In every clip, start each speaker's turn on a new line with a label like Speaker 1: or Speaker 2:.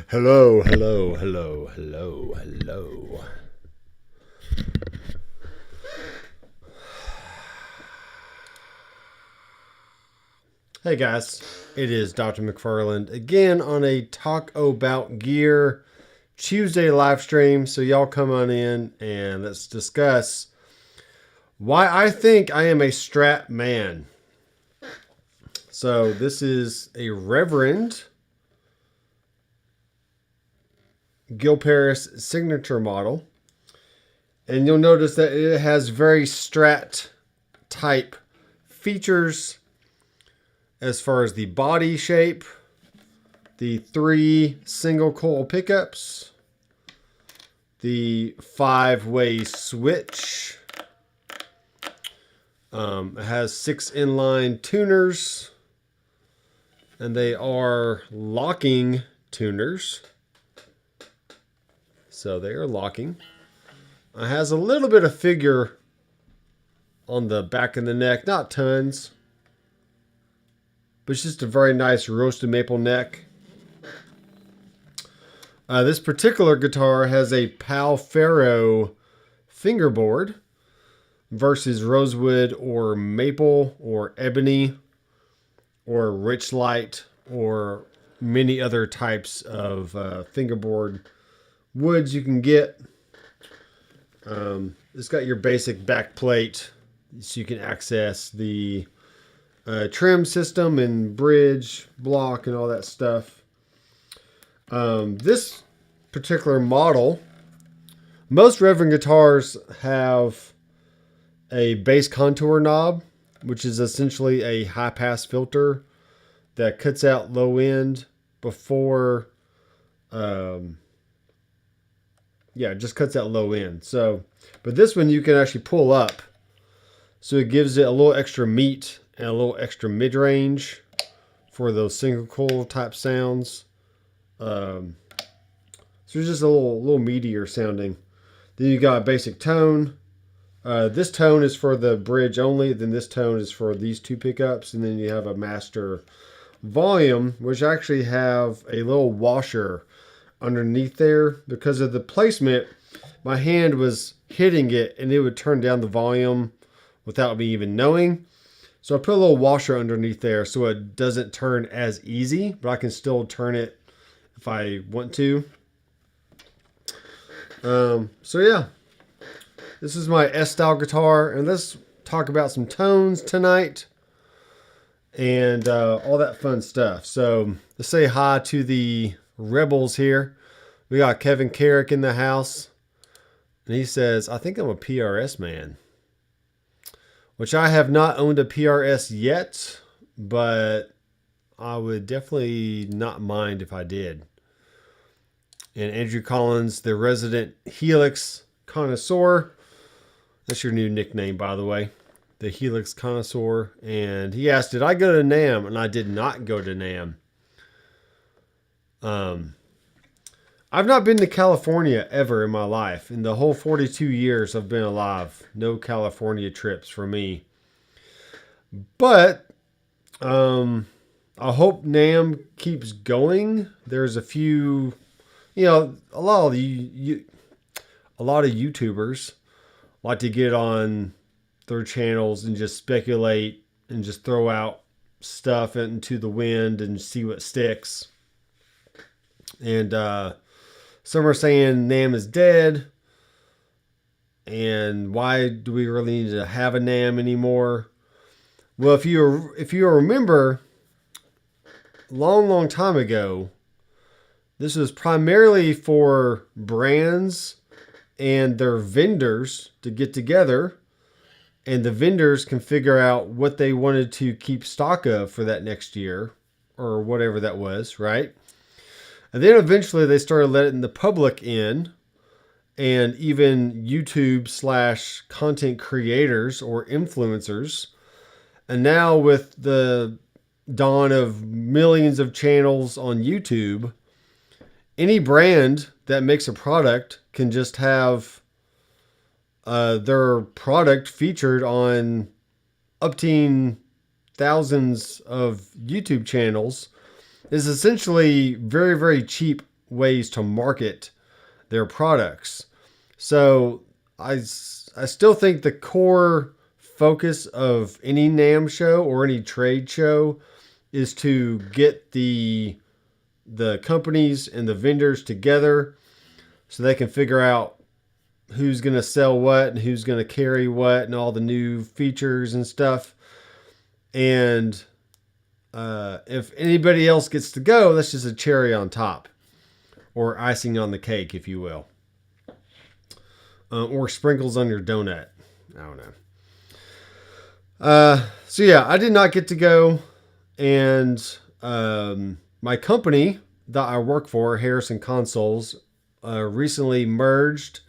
Speaker 1: Hello, hello, hello, hello, hello. Hey guys, it is Doctor McFarland again on a Tac-O-Bout Gear Tuesday live stream. So y'all come on in and let's discuss why I think I am a Strat man. So this is a Reverend Gil Paris signature model. And you'll notice that it has very Strat type features as far as the body shape, the 3 single coil pickups, the 5-way switch. It has 6 inline tuners, and they are locking tuners. So they are locking. It has a little bit of figure on the back of the neck, not tons, but it's just a very nice roasted maple neck. This particular guitar has a Pal Ferro fingerboard versus rosewood or maple or ebony or rich light or many other types of fingerboard woods you can get. It's got your basic back plate so you can access the trim system and bridge, block, and all that stuff. This particular model, most Reverend guitars have a bass contour knob, which is essentially a high pass filter that cuts out low end before, it just cuts out low end. So, but this one you can actually pull up, so it gives it a little extra meat and a little extra mid range for those single coil type sounds. So it's just a little meatier sounding. Then you got a basic tone. This tone is for the bridge only. Then this tone is for these 2 pickups. And then you have a master volume, which actually have a little washer underneath there. Because of the placement, my hand was hitting it and it would turn down the volume without me even knowing. So I put a little washer underneath there so it doesn't turn as easy, but I can still turn it if I want to. So yeah, this is my S-style guitar, and let's talk about some tones tonight and all that fun stuff. So let's say hi to the rebels here. We got Kevin Carrick in the house, and he says, I think I'm a PRS man, which I have not owned a PRS yet, but I would definitely not mind if I did. And Andrew Collins, the resident Helix connoisseur. That's your new nickname, by the way. The Helix connoisseur. And he asked, did I go to NAMM? And I did not go to NAMM. I've not been to California ever in my life. In the whole 42 years I've been alive, no California trips for me. But I hope NAMM keeps going. There's a few, a lot of YouTubers like to get on their channels and just speculate and just throw out stuff into the wind and see what sticks. And some are saying NAMM is dead. And why do we really need to have a NAMM anymore? Well, if you remember, long time ago, this was primarily for brands and their vendors to get together, and the vendors can figure out what they wanted to keep stock of for that next year or whatever that was, right? And then eventually they started letting the public in, and even YouTube / content creators or influencers. And now with the dawn of millions of channels on YouTube, any brand that makes a product can just have their product featured on upteen thousands of YouTube channels is essentially very, very cheap ways to market their products. So I still think the core focus of any NAMM show or any trade show is to get the companies and the vendors together so they can figure out who's going to sell what and who's going to carry what and all the new features and stuff. And if anybody else gets to go, that's just a cherry on top or icing on the cake, if you will. Or sprinkles on your donut. I don't know. So yeah, I did not get to go. And my company that I work for, Harrison Consoles, recently merged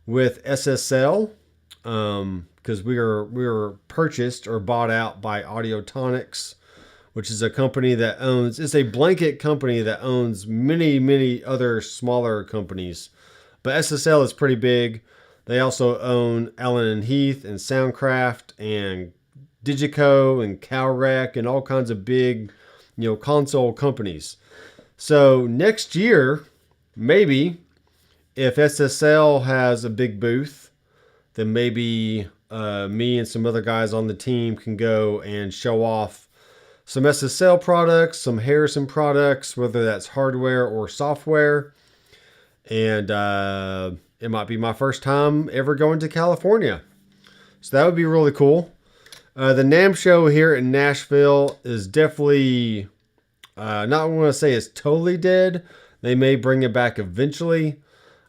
Speaker 1: with SSL because we were purchased or bought out by Audiotonics, which is a company that owns, it's a blanket company that owns many, many other smaller companies. But SSL is pretty big. They also own Allen and Heath and Soundcraft and Digico and Calrec and all kinds of big, console companies. So next year, maybe, if SSL has a big booth, then maybe me and some other guys on the team can go and show off some SSL products, some Harrison products, whether that's hardware or software. And it might be my first time ever going to California. So that would be really cool. The NAMM show here in Nashville is definitely, not want to say it's totally dead. They may bring it back eventually.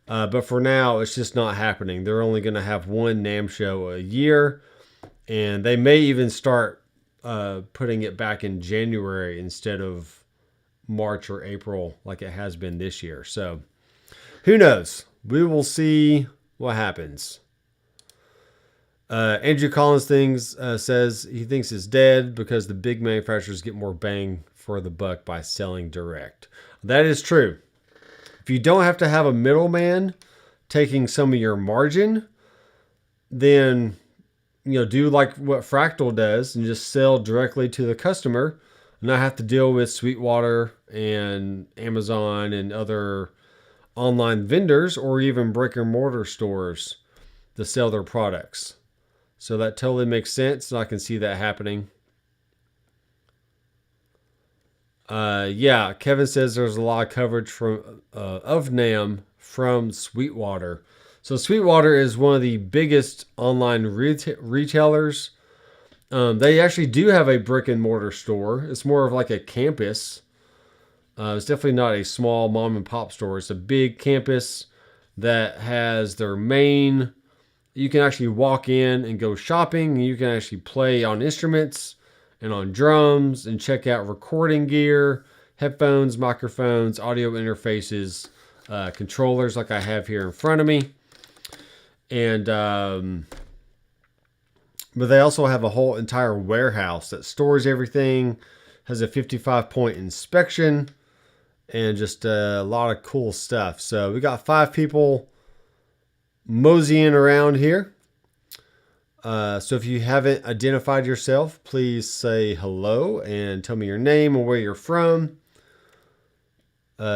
Speaker 1: But for now, it's just not happening. They're only going to have one NAMM show a year. And they may even start putting it back in January instead of March or April like it has been this year. So who knows? We will see what happens. Andrew Collins says he thinks it's dead because the big manufacturers get more bang for the buck by selling direct. That is true. If you don't have to have a middleman taking some of your margin, then do like what Fractal does and just sell directly to the customer and not have to deal with Sweetwater and Amazon and other online vendors or even brick and mortar stores to sell their products. So that totally makes sense, and I can see that happening. Yeah, Kevin says there's a lot of coverage from of NAMM from Sweetwater. So Sweetwater is one of the biggest online retailers. They actually do have a brick and mortar store. It's more of like a campus. It's definitely not a small mom and pop store. It's a big campus that has their main. You can actually walk in and go shopping. You can actually play on instruments and on drums and check out recording gear, headphones, microphones, audio interfaces, controllers like I have here in front of me. And but they also have a whole entire warehouse that stores everything, has a 55-point inspection, and just a lot of cool stuff. So we got 5 people moseying around here. So if you haven't identified yourself, please say hello and tell me your name and where you're from.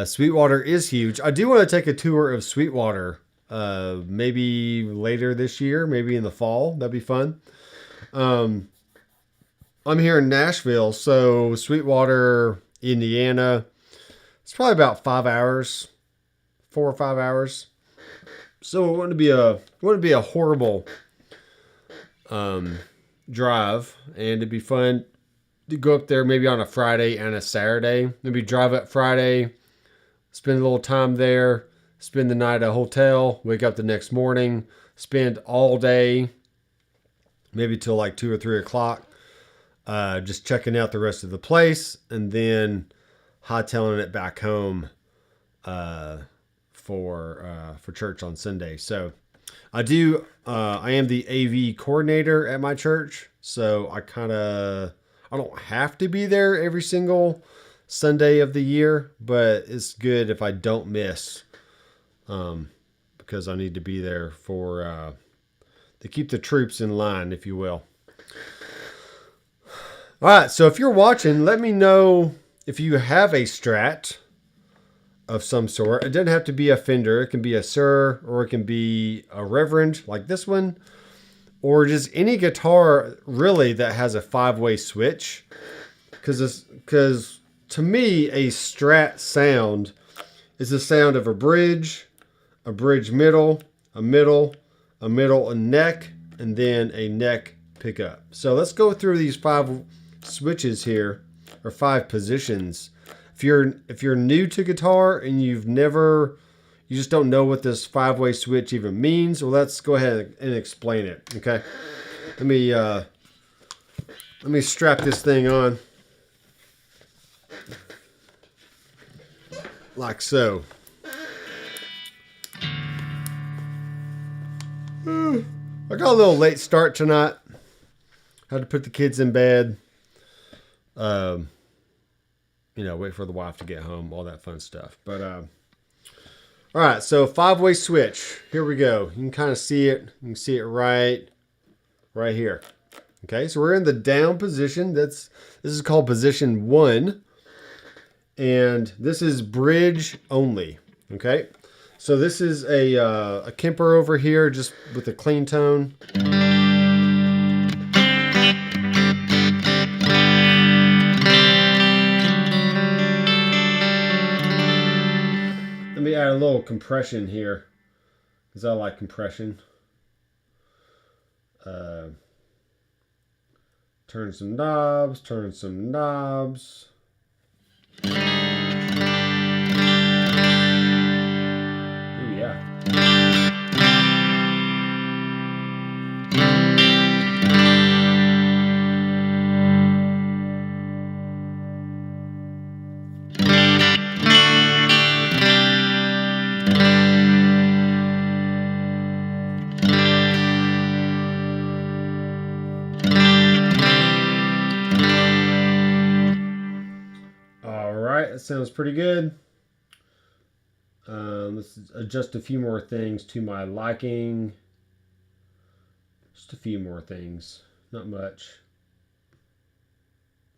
Speaker 1: Sweetwater is huge. I do want to take a tour of Sweetwater, maybe later this year, maybe in the fall. That'd be fun. I'm here in Nashville, so Sweetwater, Indiana, it's probably about 5 hours, 4 or 5 hours. So it wouldn't be a horrible drive, and it'd be fun to go up there maybe on a Friday and a Saturday. Maybe drive up Friday, spend a little time there, spend the night at a hotel, wake up the next morning, spend all day, maybe till like 2 or 3 o'clock, just checking out the rest of the place, and then hightailing it back home for church on Sunday. So I am the AV coordinator at my church, so I don't have to be there every single Sunday of the year, but it's good if I don't miss, because I need to be there to keep the troops in line, if you will. All right, so if you're watching, let me know if you have a Strat of some sort, it doesn't have to be a Fender. It can be a Sir, or it can be a Reverend like this one, or just any guitar really that has a 5-way switch. Because to me, a Strat sound is the sound of a bridge middle, a middle, a middle, a neck, and then a neck pickup. So let's go through these 5 switches here, or 5 positions. If you're new to guitar and you just don't know what this 5-way switch even means, well, let's go ahead and explain it. Okay, let me strap this thing on like so. I got a little late start tonight. Had to put the kids in bed. Wait for the wife to get home, all that fun stuff. But all right, so 5-way switch. Here we go. You can kind of see it. You can see it right here. Okay, so we're in the down position. This is called position 1, and this is bridge only. Okay. So this is a Kemper over here, just with a clean tone. Let me add a little compression here, because I like compression. Turn some knobs, turn some knobs. That sounds pretty good. Let's adjust a few more things to my liking. Just a few more things, not much.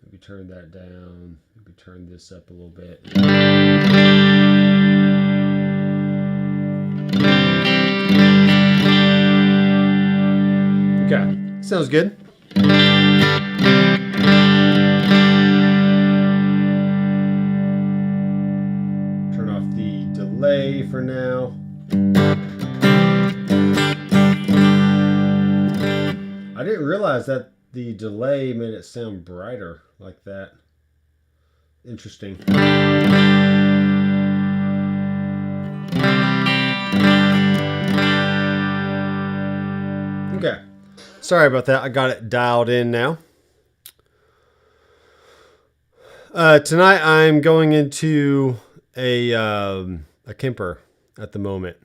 Speaker 1: Maybe turn that down. Maybe turn this up a little bit. Okay, sounds good. For now. I didn't realize that the delay made it sound brighter like that. Interesting. Okay. Sorry about that. I got it dialed in now. Tonight I'm going into a Kemper at the moment.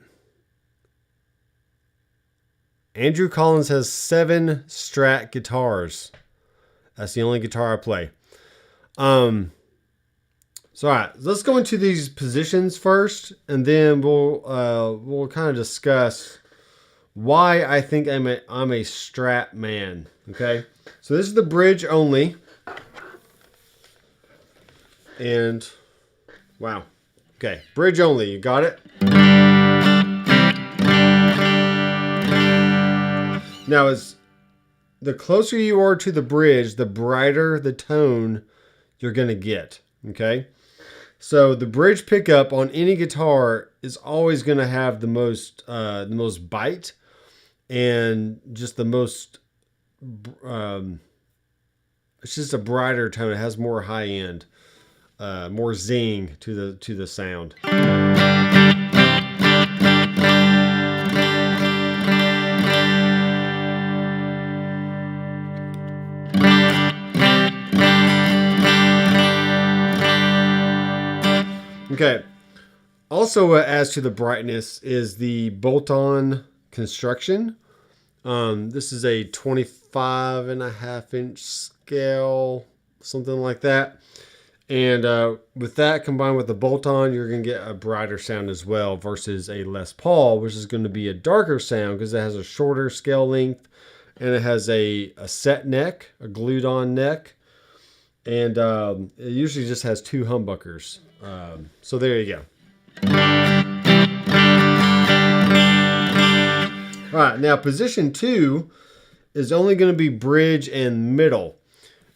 Speaker 1: Andrew Collins has 7 Strat guitars. That's the only guitar I play. So all right, let's go into these positions first, and then we'll kind of discuss why I think I'm a Strat man. Okay, so this is the bridge only, and wow. Okay, bridge only, you got it? Now, as the closer you are to the bridge, the brighter the tone you're going to get, okay? So the bridge pickup on any guitar is always going to have the most bite, and just the most, it's just a brighter tone. It has more high end. More zing to the sound. Okay. Also, as to the brightness is the bolt-on construction. This is a 25.5-inch scale, something like that. And with that combined with the bolt-on, you're going to get a brighter sound as well versus a Les Paul, which is going to be a darker sound because it has a shorter scale length and it has a set neck, a glued-on neck. And it usually just has 2 humbuckers. So there you go. All right, now position 2 is only going to be bridge and middle.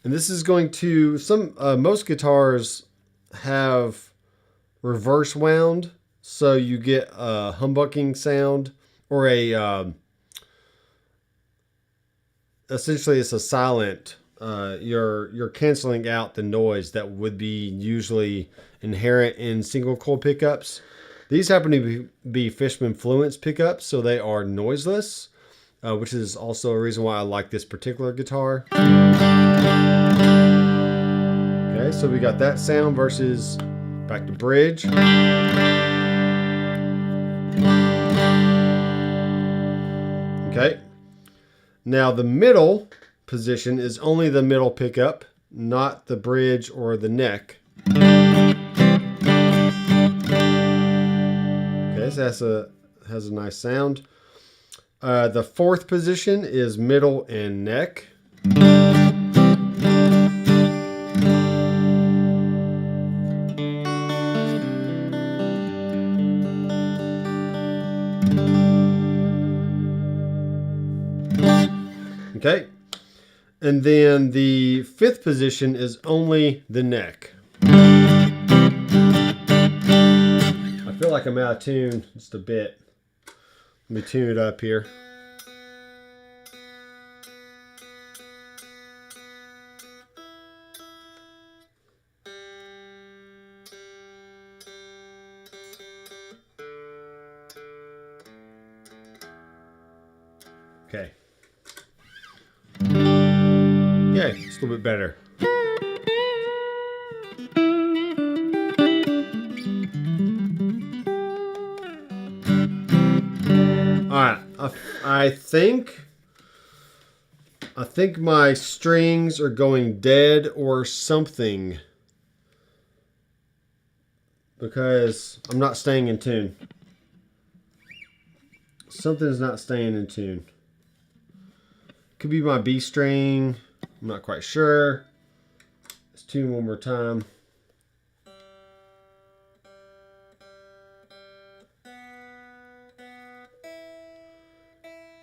Speaker 1: And this is going to, most guitars have reverse wound, so you get a humbucking sound, or essentially it's a silent. You're canceling out the noise that would be usually inherent in single coil pickups. These happen to be Fishman Fluence pickups, so they are noiseless, which is also a reason why I like this particular guitar. Okay, so we got that sound versus back to bridge. Okay, now the middle position is only the middle pickup, not the bridge or the neck. Okay, so has a nice sound. The 4th position is middle and neck. Okay, and then the 5th position is only the neck. I feel like I'm out of tune just a bit. Let me tune it up here. Okay. Yeah, it's a little bit better. Alright, I think my strings are going dead or something, because I'm not staying in tune. Something's not staying in tune. Could be my B string. I'm not quite sure. Let's tune one more time.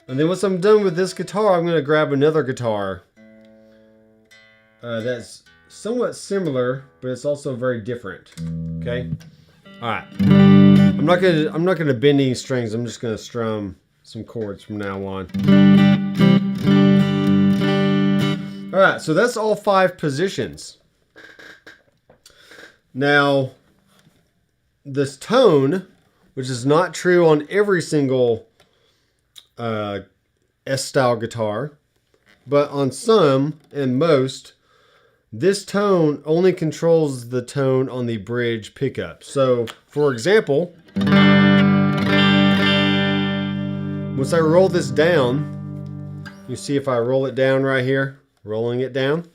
Speaker 1: And then once I'm done with this guitar, I'm going to grab another guitar that's somewhat similar, but it's also very different. Okay. All right. I'm not gonna bend any strings. I'm just gonna strum some chords from now on. All right. So that's all 5 positions. Now, this tone, which is not true on every single S-style guitar, but on some and most, this tone only controls the tone on the bridge pickup. So, for example, once I roll this down, you see if I roll it down right here, rolling it down,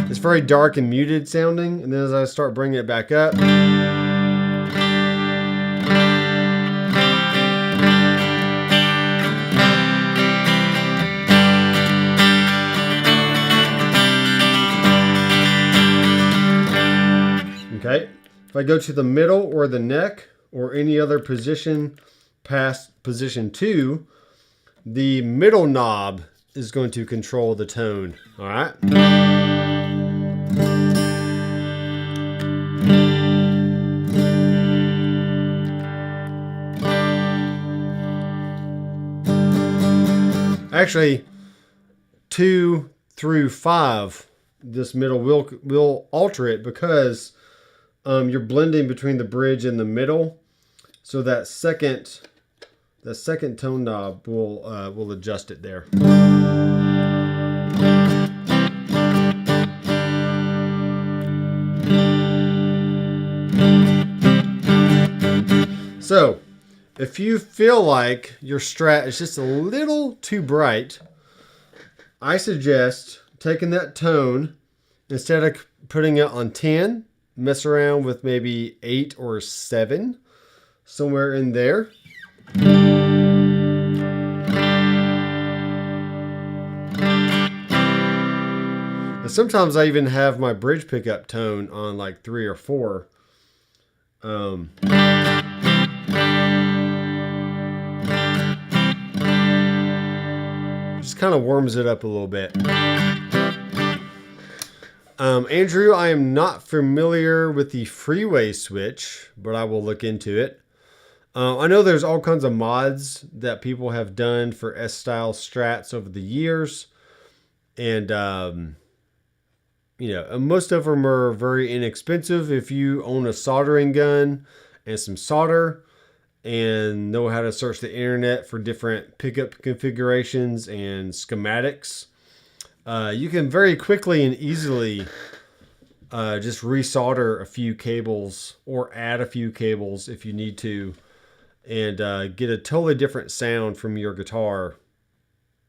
Speaker 1: it's very dark and muted sounding, and then as I start bringing it back up, okay, if I go to the middle or the neck or any other position past position 2, the middle knob is going to control the tone. All right. Actually, 2 through 5, this middle will alter it, because you're blending between the bridge and the middle, so that second tone knob will adjust it there. So, if you feel like your Strat is just a little too bright, I suggest taking that tone, instead of putting it on 10, mess around with maybe 8 or 7, somewhere in there. And sometimes I even have my bridge pickup tone on like 3 or 4. Just kind of warms it up a little bit. Andrew, I am not familiar with the freeway switch, but I will look into it. I know there's all kinds of mods that people have done for S-style strats over the years. And, most of them are very inexpensive. If you own a soldering gun and some solder and know how to search the internet for different pickup configurations and schematics, you can very quickly and easily just resolder a few cables or add a few cables if you need to, and get a totally different sound from your guitar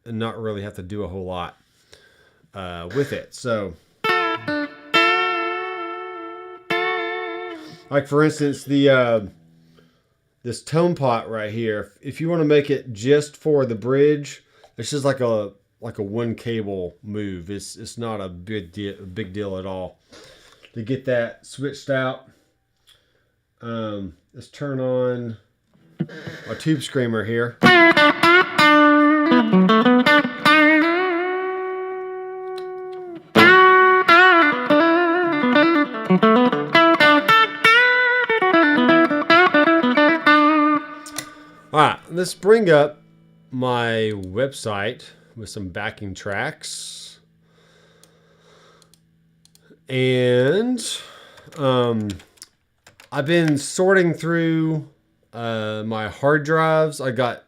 Speaker 1: and not really have to do a whole lot with it. So, like for instance, this tone pot right here, if you want to make it just for the bridge, it's just like a one cable move. It's not a big deal at all. To get that switched out, let's turn on our tube screamer here. Alright, let's bring up my website with some backing tracks. And I've been sorting through my hard drives. I got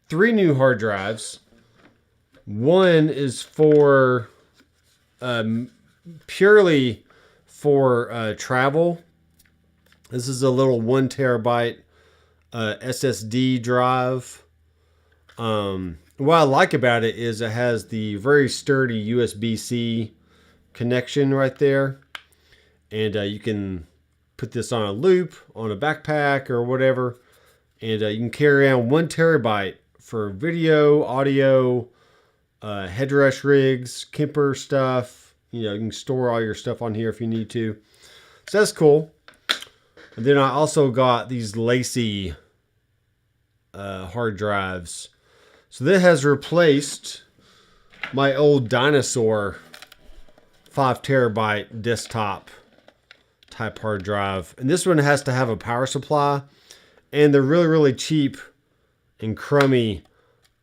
Speaker 1: 3 new hard drives. One is for purely for travel. This is a little 1 terabyte SSD drive. What I like about it is it has the very sturdy USB-C connection right there, and you can put this on a loop, on a backpack or whatever, and you can carry around 1 terabyte for video, audio, headrush rigs, Kemper stuff. You can store all your stuff on here if you need to. So that's cool. And then I also got these Lacy hard drives. So that has replaced my old Dinosaur 5 terabyte desktop type hard drive. And this one has to have a power supply. And they're really, really cheap and crummy,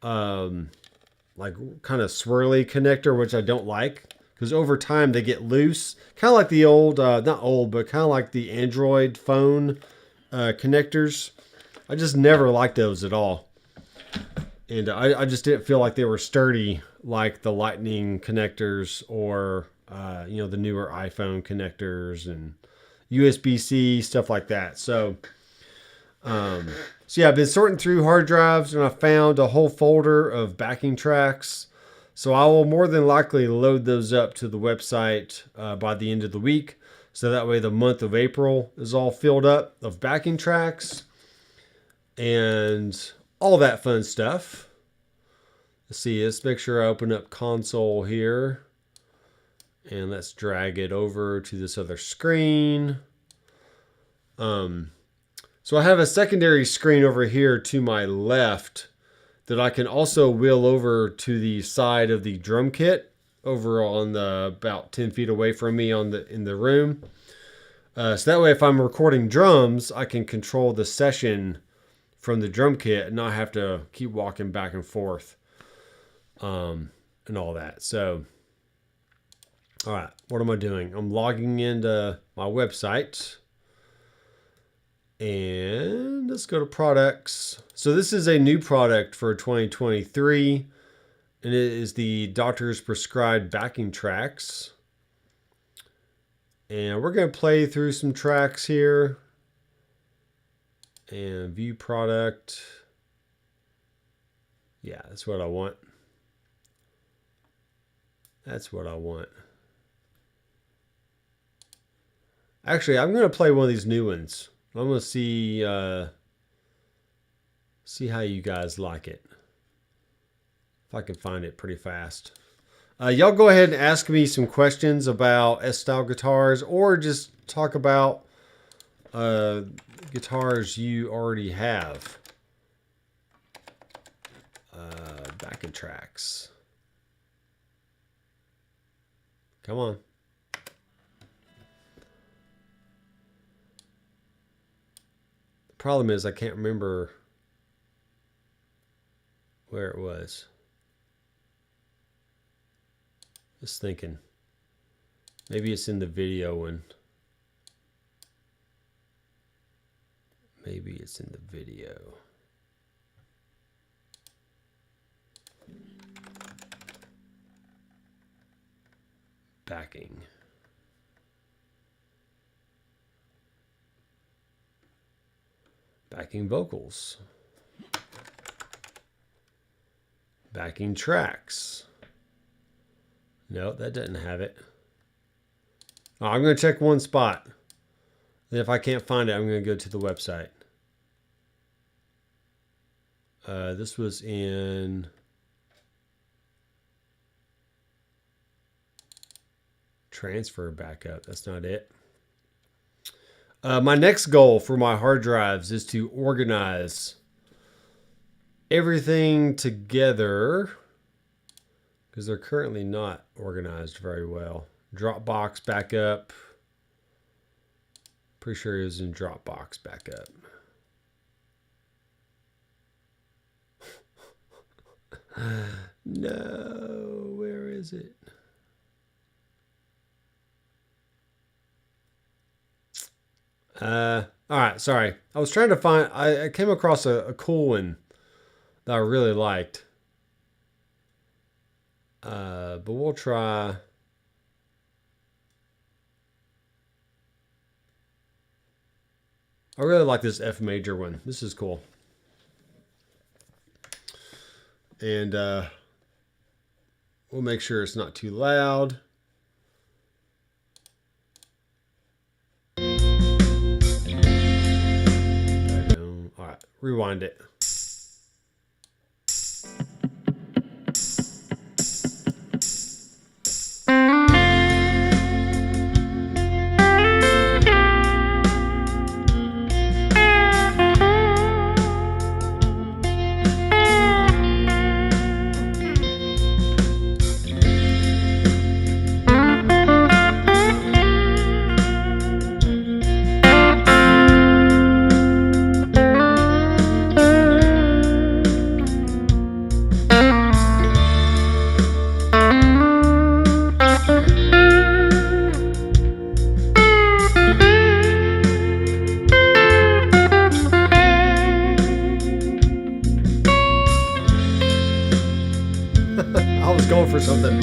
Speaker 1: like kind of swirly connector, which I don't like. Because over time they get loose. Kind of like the old, not old, but kind of like the Android phone connectors. I just never liked those at all. And I just didn't feel like they were sturdy like the Lightning connectors or, the newer iPhone connectors and USB-C, stuff like that. So yeah, I've been sorting through hard drives and I found a whole folder of backing tracks. So I will more than likely load those up to the website by the end of the week. So that way the month of April is all filled up of backing tracks and all that fun stuff. Let's see, let's make sure I open up console here. And let's drag it over to this other screen. So I have a secondary screen over here to my left that I can also wheel over to the side of the drum kit over on the about 10 feet away from me in the room. So that way if I'm recording drums, I can control the session from the drum kit and not have to keep walking back and forth and all that. So, all right, what am I doing? I'm logging into my website. And let's go to products. So this is a new product for 2023. And it is the doctor's prescribed backing tracks. And we're going to play through some tracks here. And view product. Yeah, that's what I want. That's what I want. Actually, I'm going to play one of these new ones. I'm going to see how you guys like it. If I can find it pretty fast. Y'all go ahead and ask me some questions about S-style guitars, or just talk about guitars you already have. Backing tracks. Come on. The problem is I can't remember where it was. Just thinking. Maybe it's in the video one. Maybe it's in the video. Backing. Backing vocals. Backing tracks. No, that doesn't have it. Oh, I'm going to check one spot. Then if I can't find it, I'm going to go to the website. This was in... transfer backup. That's not it. My next goal for my hard drives is to organize everything together, because they're currently not organized very well. Dropbox backup. Pretty sure it was in Dropbox backup. No, where is it? All right, sorry. I was trying to find, I came across a cool one that I really liked. But we'll try. I really like this F major one. This is cool. And we'll make sure it's not too loud. All right, rewind it. I was going for something.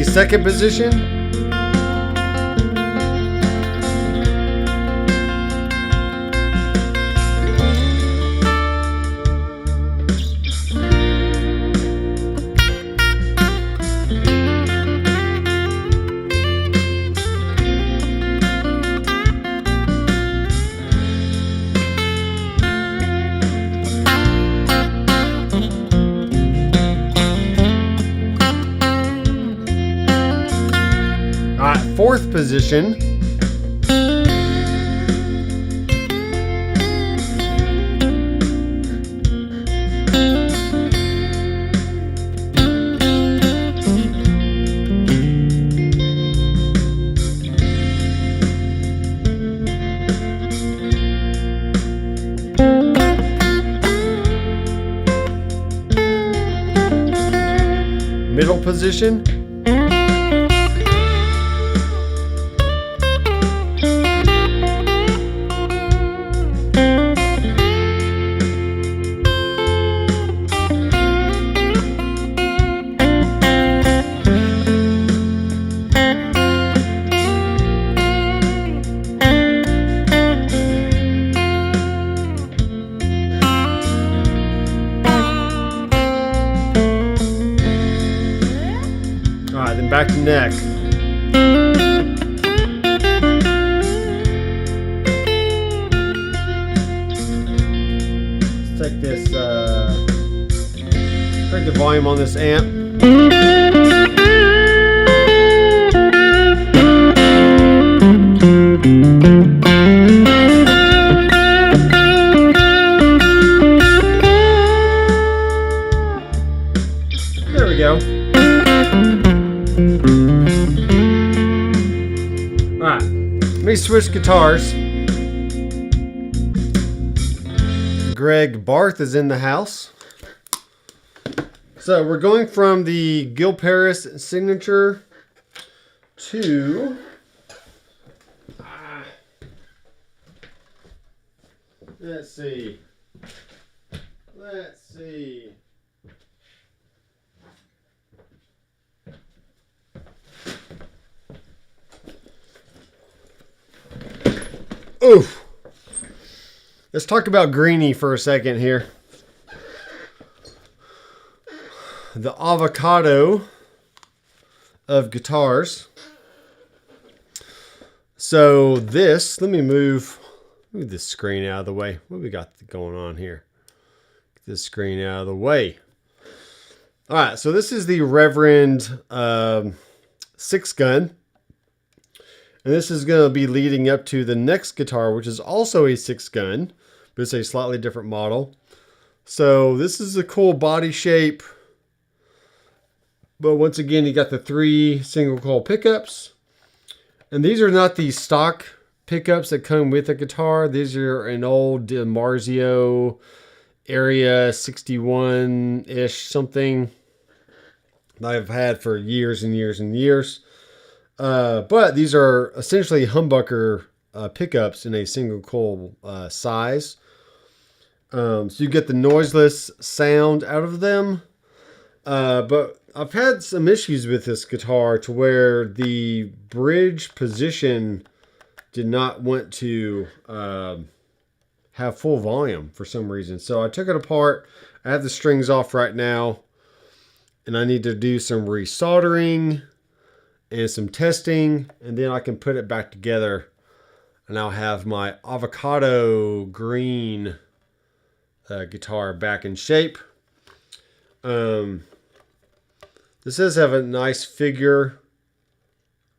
Speaker 1: second position. Fourth position. Middle position. Then back to neck. Let's take this, crank the volume on this amp. There we go. Alright, let me switch guitars. Greg Barth is in the house. So we're going from the Gil Paris signature to let's see. Oof. Let's talk about Greenie for a second here. The avocado of guitars. So this, let me move this screen out of the way. What we got going on here? Get this screen out of the way. All right, so this is the Reverend 6-gun. And this is going to be leading up to the next guitar, which is also a 6-gun, but it's a slightly different model. So this is a cool body shape. But once again, you got the 3 single coil pickups. And these are not the stock pickups that come with the guitar. These are an old Marzio Area 61-ish something that I've had for years and years and years. But these are essentially humbucker pickups in a single coil size. So you get the noiseless sound out of them. But I've had some issues with this guitar to where the bridge position did not want to have full volume for some reason. So I took it apart. I have the strings off right now. And I need to do some resoldering and some testing. And then I can put it back together. And I'll have my avocado green guitar back in shape. This does have a nice figure.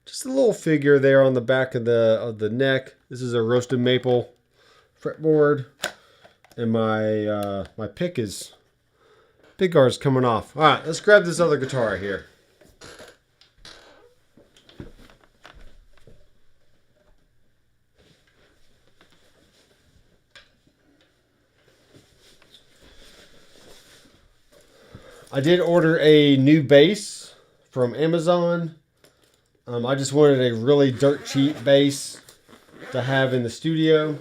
Speaker 1: Just a little figure there on the back of the neck. This is a roasted maple fretboard. And my my pick guard's coming off. All right, let's grab this other guitar here. I did order a new bass from Amazon. I just wanted a really dirt cheap bass to have in the studio.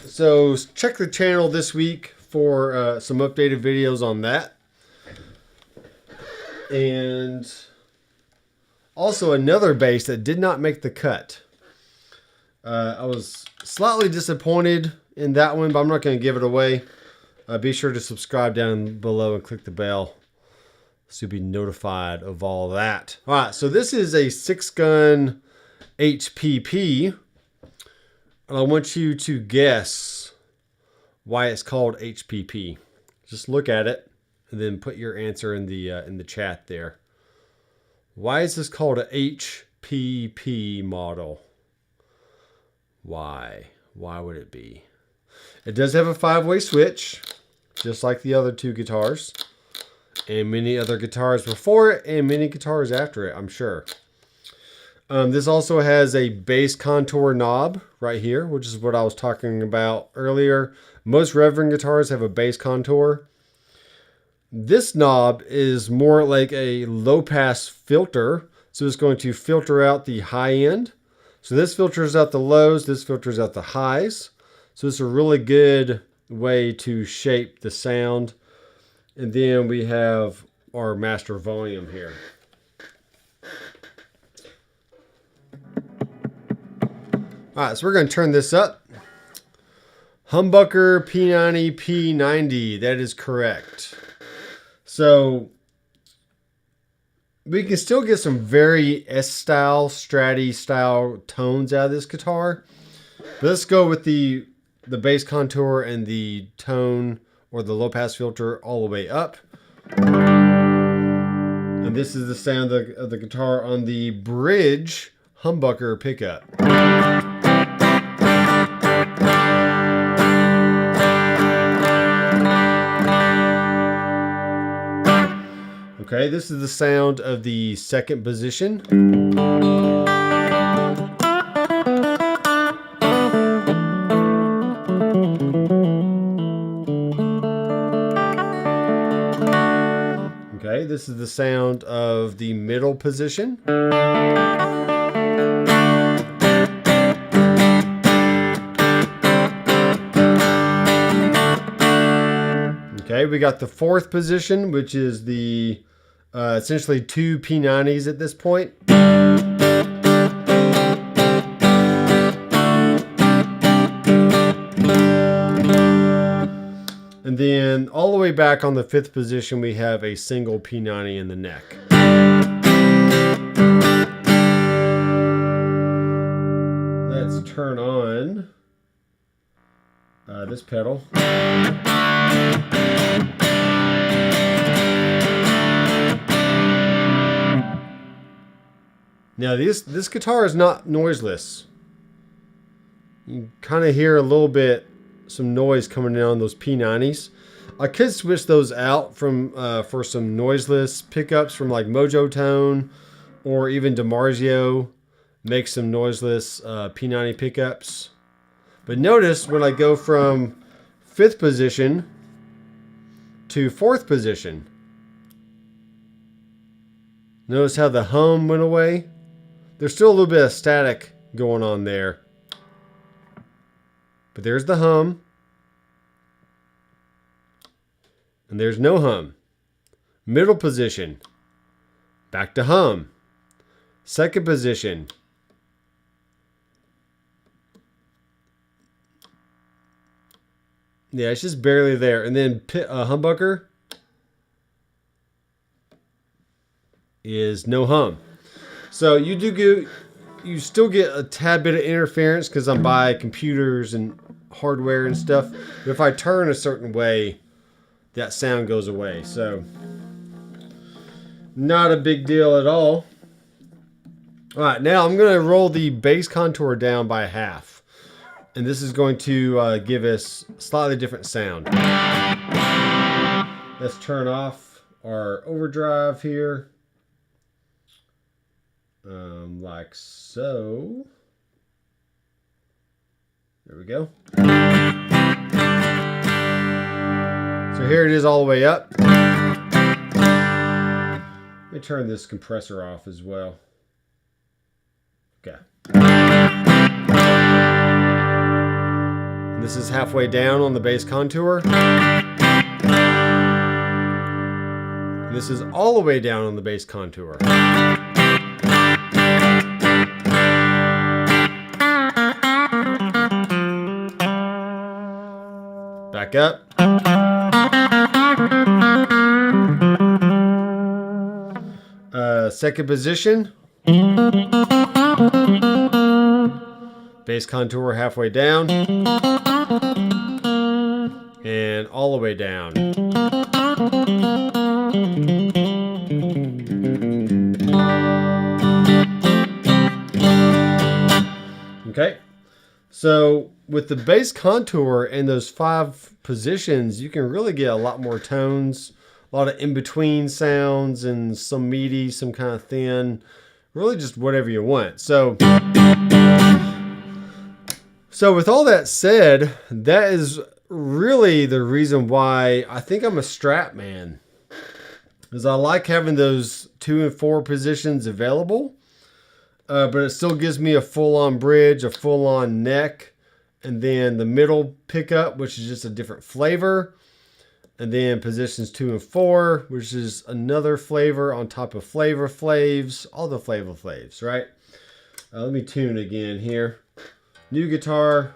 Speaker 1: So check the channel this week for some updated videos on that. And also another bass that did not make the cut. I was slightly disappointed in that one, but I'm not going to give it away. Be sure to subscribe down below and click the bell so you'll be notified of all that. All right, so this is a 6-gun HPP. And I want you to guess why it's called HPP. Just look at it and then put your answer in the chat there. Why is this called a HPP model? Why? Why would it be? It does have a 5-way switch, just like the other 2 guitars. And many other guitars before it, and many guitars after it, I'm sure. This also has a bass contour knob right here, which is what I was talking about earlier. Most Reverend guitars have a bass contour. This knob is more like a low-pass filter, so it's going to filter out the high end. So this filters out the lows, this filters out the highs. So it's a really good way to shape the sound. And then we have our master volume here. All right, so we're going to turn this up. Humbucker P90 P90, that is correct. So we can still get some very S-style, Strat-style tones out of this guitar. But let's go with the bass contour and the tone or the low pass filter all the way up. And this is the sound of the guitar on the bridge humbucker pickup. Okay, this is the sound of the second position. Okay, this is the sound of the middle position. Okay, we got the fourth position, which is the essentially 2 P90s at this point. And then all the way back on the fifth position, we have a single P90 in the neck. Let's turn on this pedal. Now this guitar is not noiseless. You kind of hear a little bit, some noise coming in on those P90s. I could switch those out from for some noiseless pickups from like Mojo Tone or even DiMarzio. Make some noiseless P90 pickups. But notice when I go from fifth position to fourth position, notice how the hum went away? There's still a little bit of static going on there. But there's the hum. And there's no hum. Middle position. Back to hum. Second position. Yeah, it's just barely there. And then humbucker is no hum. So you still get a tad bit of interference because I'm by computers and hardware and stuff. But if I turn a certain way, that sound goes away. So not a big deal at all. All right, now I'm going to roll the bass contour down by half. And this is going to give us slightly different sound. Let's turn off our overdrive here. Like so. There we go. So here it is all the way up. Let me turn this compressor off as well. Okay. And this is halfway down on the bass contour. And this is all the way down on the bass contour. Back up. Second position. Bass contour halfway down. And all the way down. Okay. So with the bass contour and those 5 positions, you can really get a lot more tones, a lot of in-between sounds, and some meaty, some kind of thin, really just whatever you want. So with all that said, that is really the reason why I think I'm a Strat man, is I like having those 2 and 4 positions available, but it still gives me a full-on bridge, a full-on neck, and then the middle pickup, which is just a different flavor, and then positions 2 and 4, which is another flavor on top of Flavor Flavs, all the Flavor Flavs, right? Let me tune again here. New guitar,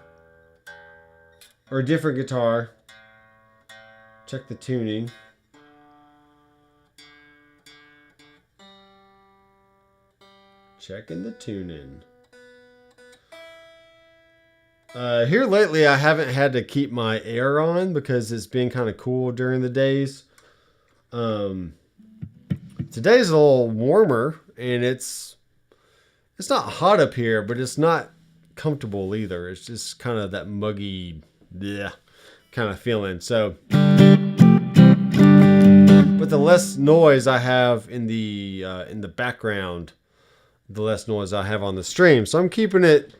Speaker 1: or a different guitar. Check the tuning. Checking the tuning. Here lately, I haven't had to keep my air on because it's been kind of cool during the days. Today's a little warmer, and it's not hot up here, but it's not comfortable either. It's just kind of that muggy, bleh, kind of feeling. So, but the less noise I have in the background, the less noise I have on the stream. So I'm keeping it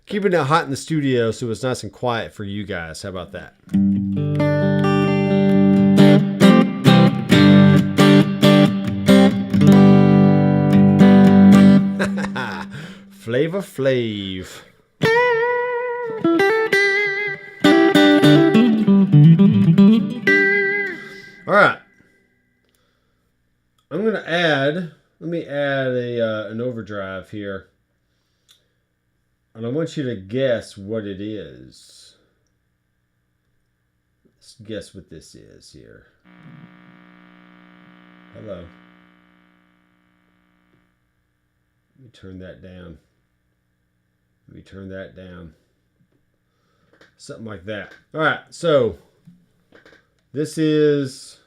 Speaker 1: hot in the studio so it's nice and quiet for you guys. How about that? Flavor Flav. All right. I'm going to add, let me add an overdrive here. And I want you to guess what it is. Let's guess what this is here. Hello. Let me turn that down. Let me turn that down. Something like that. All right, so this is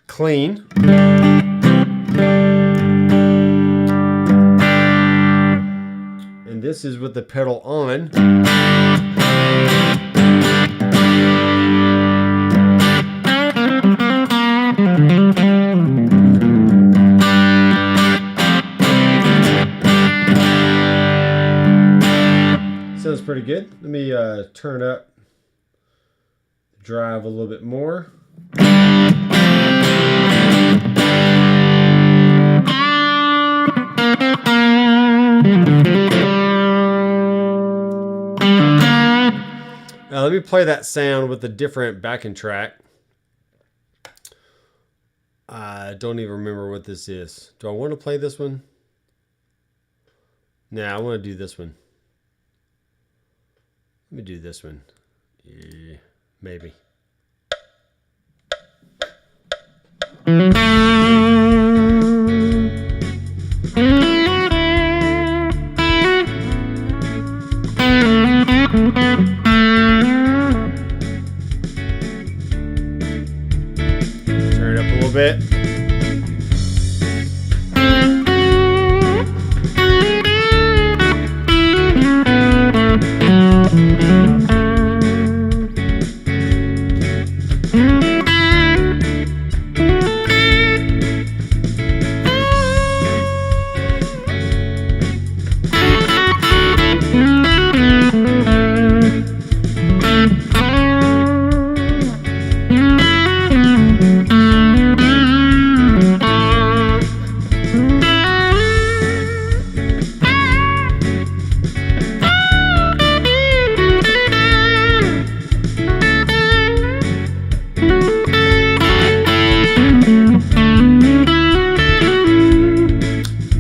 Speaker 1: clean. And this is with the pedal on. Sounds pretty good. Let me turn up the drive a little bit more. Now let me play that sound with a different backing track. I don't even remember what this is. Do I want to play this one? Nah, I want to do this one. Let me do this one. Yeah, maybe. Turn it up a little bit.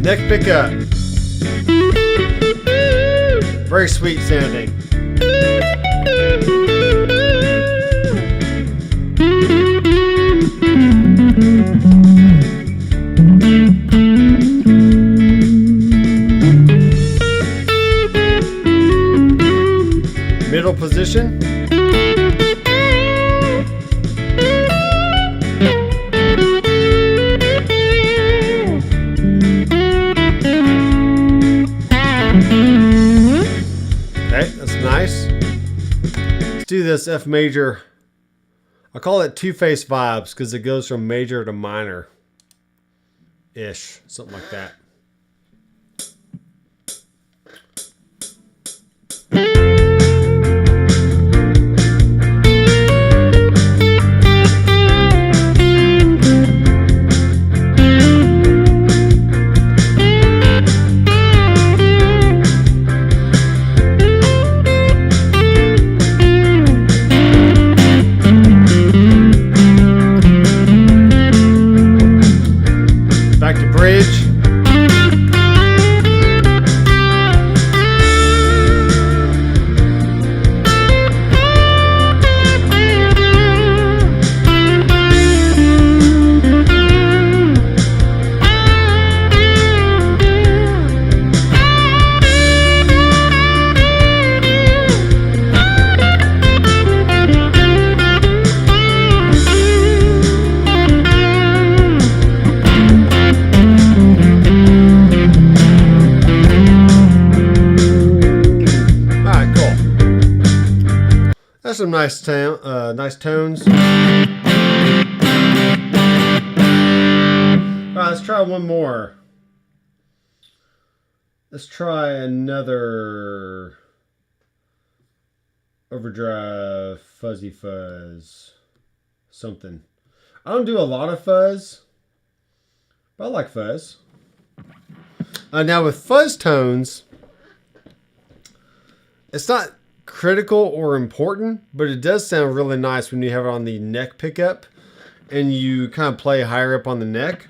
Speaker 1: Neck pickup. Very sweet sounding. Middle position. Okay, that's nice. Let's do this F major. I call it two-face vibes because it goes from major to minor-ish, something like that. Back to bridge. That's some nice tones. All right, let's try one more. Let's try another overdrive, fuzzy fuzz, something. I don't do a lot of fuzz, but I like fuzz. Now with fuzz tones, it's not critical or important, but it does sound really nice when you have it on the neck pickup and you kind of play higher up on the neck.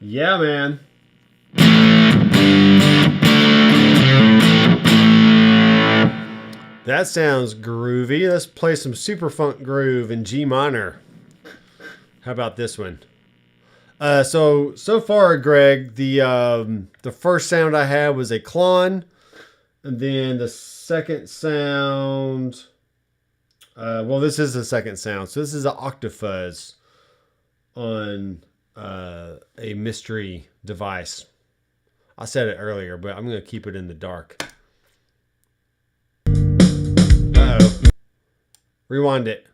Speaker 1: Yeah, man. That sounds groovy. Let's play some super funk groove in G minor. How about this one? So far, Greg, the first sound I had was a clon, and then the second sound. Well, this is the second sound. So this is an octafuzz on a mystery device. I said it earlier, but I'm going to keep it in the dark. Uh-oh. Rewind it.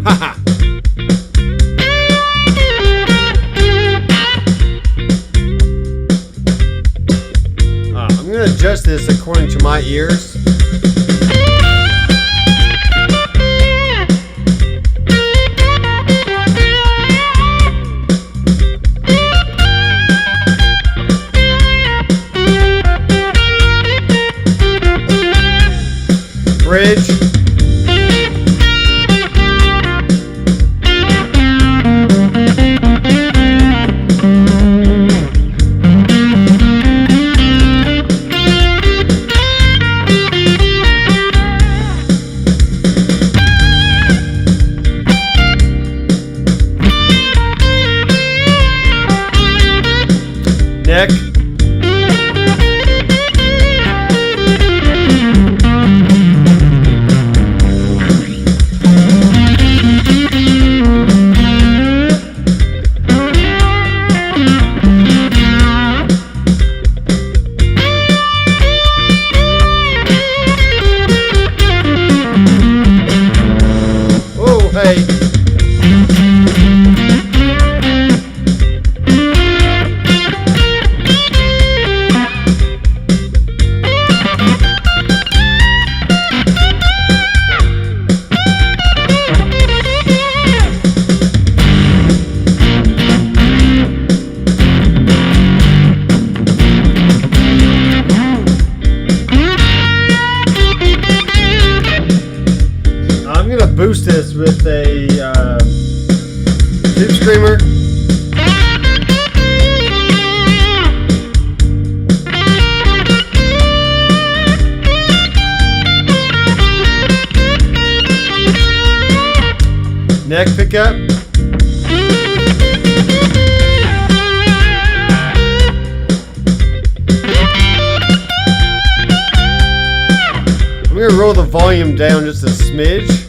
Speaker 1: Haha. I'm going to adjust this according to my ears. Bridge. Neck. neck pickup. I'm going to roll the volume down just a smidge.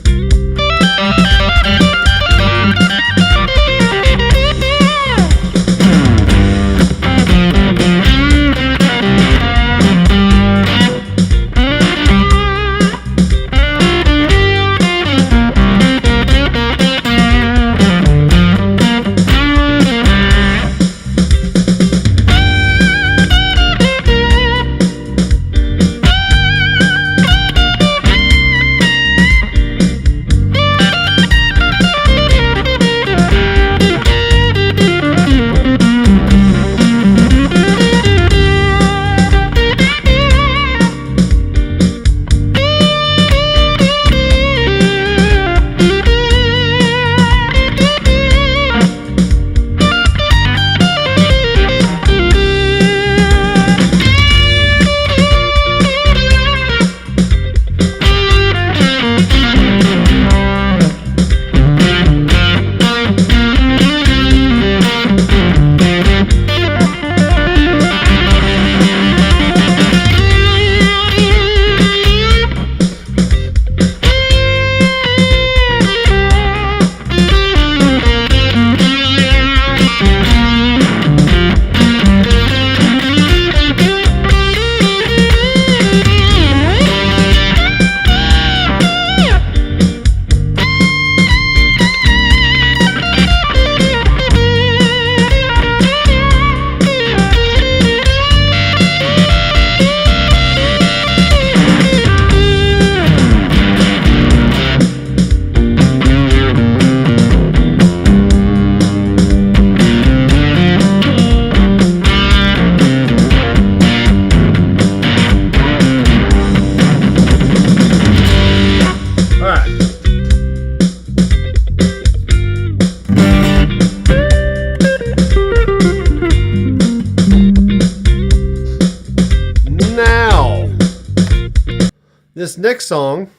Speaker 1: This next song,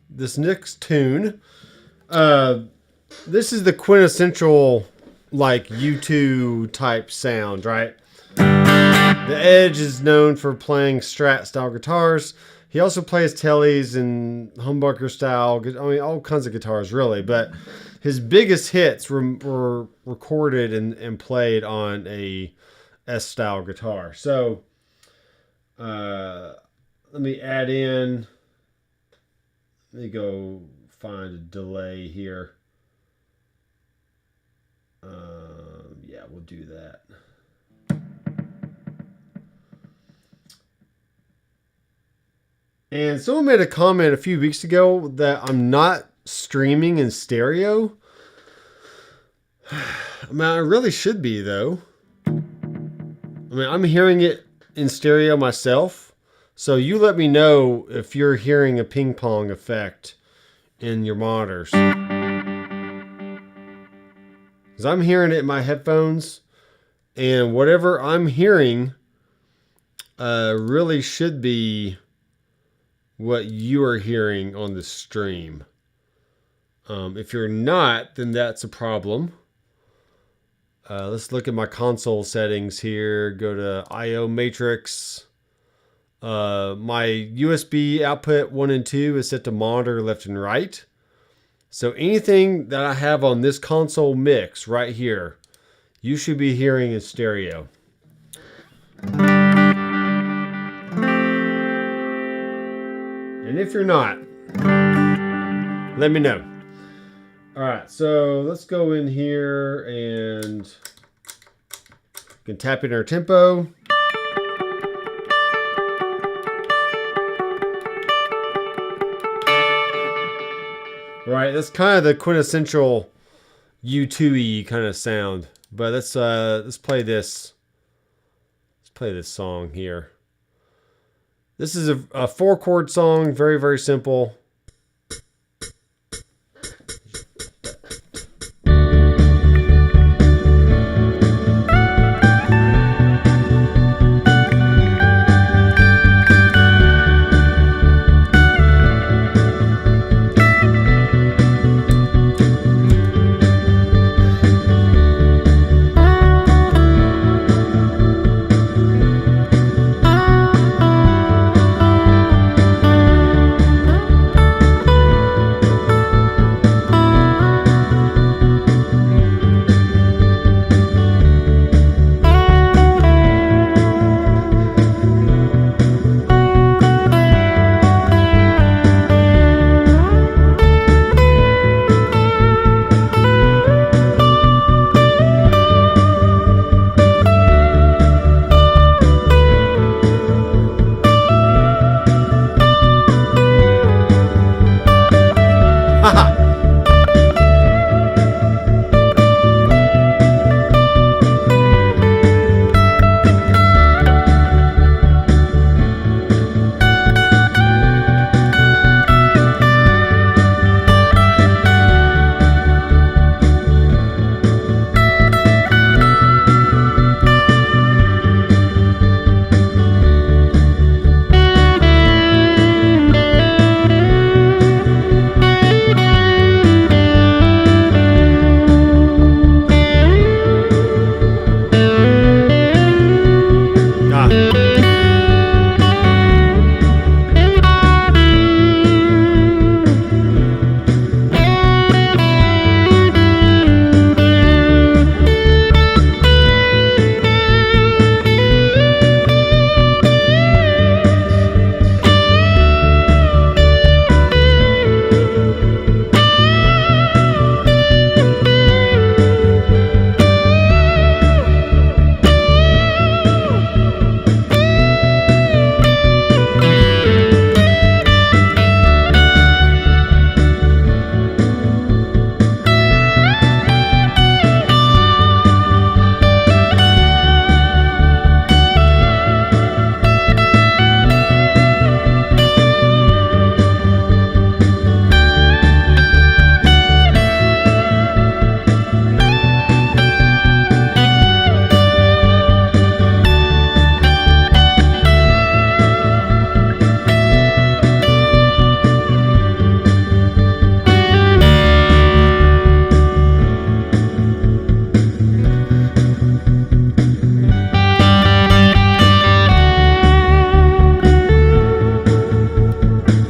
Speaker 1: this next tune, this is the quintessential like U2 type sound, right? The Edge is known for playing Strat style guitars. He also plays Tellys and humbucker style, I mean all kinds of guitars really, but his biggest hits were recorded and played on a S style guitar. So let me add in. Let me go find a delay here. Yeah, we'll do that. And someone made a comment a few weeks ago that I'm not streaming in stereo. I mean, I really should be though. I mean, I'm hearing it in stereo myself. So you let me know if you're hearing a ping pong effect in your monitors. Because I'm hearing it in my headphones. And whatever I'm hearing really should be what you are hearing on the stream. If you're not, then that's a problem. Let's look at my console settings here. Go to I/O matrix. My USB output 1 and 2 is set to monitor left and right. So anything that I have on this console mix right here, you should be hearing in stereo. And if you're not, let me know. All right, so let's go in here and we can tap in our tempo. Right, that's kind of the quintessential U2-y kind of sound. But let's play this. Let's play this song here. This is a 4-chord song, very, very simple.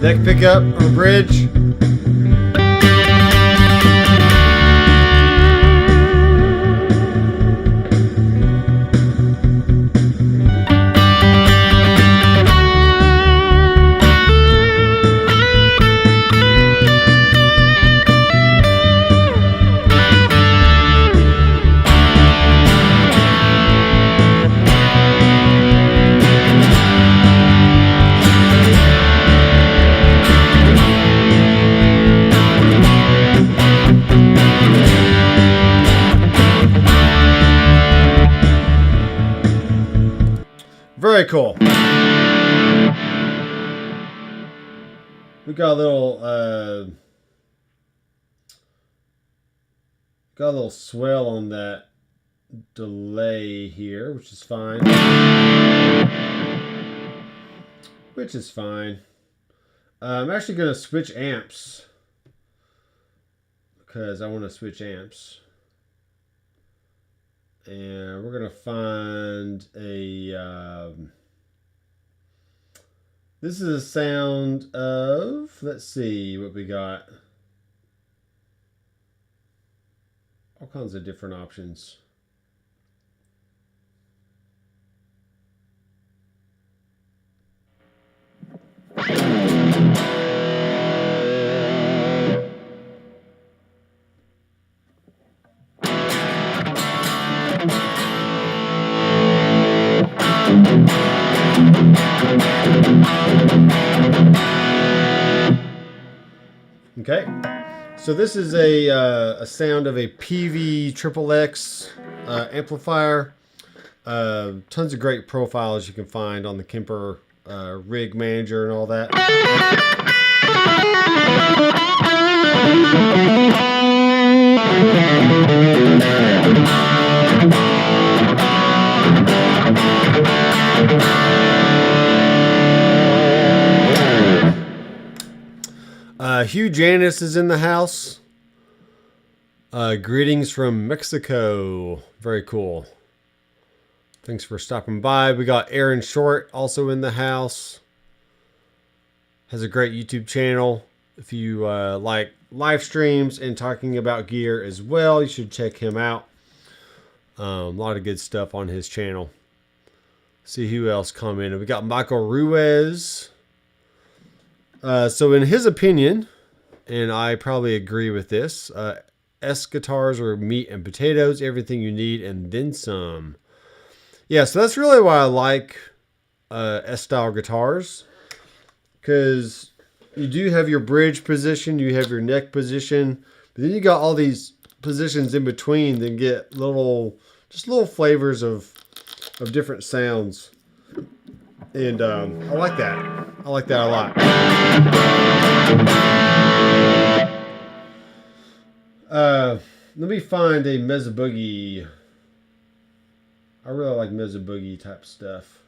Speaker 1: Neck pickup or bridge. Very cool. We got a little swell on that delay here, which is fine. I'm actually going to switch amps because I want to switch amps. And we're going to find a... this is a sound of... Let's see what we got. All kinds of different options. Okay, so this is a sound of a PV XXX amplifier. Tons of great profiles you can find on the Kemper rig manager and all that. Hugh Janis is in the house. Greetings from Mexico. Very cool. Thanks for stopping by. We got Aaron Short also in the house. Has a great YouTube channel. If you like live streams and talking about gear as well, you should check him out. A lot of good stuff on his channel. See who else commented. We got Michael Ruiz. So in his opinion, and I probably agree with this, S guitars are meat and potatoes, everything you need and then some. Yeah, so that's really why I like S-style guitars, because you do have your bridge position, you have your neck position, but then you got all these positions in between that get just little flavors of different sounds. And I like that. I like that a lot. Let me find a Mezza Boogie. I really like Mezza Boogie type stuff.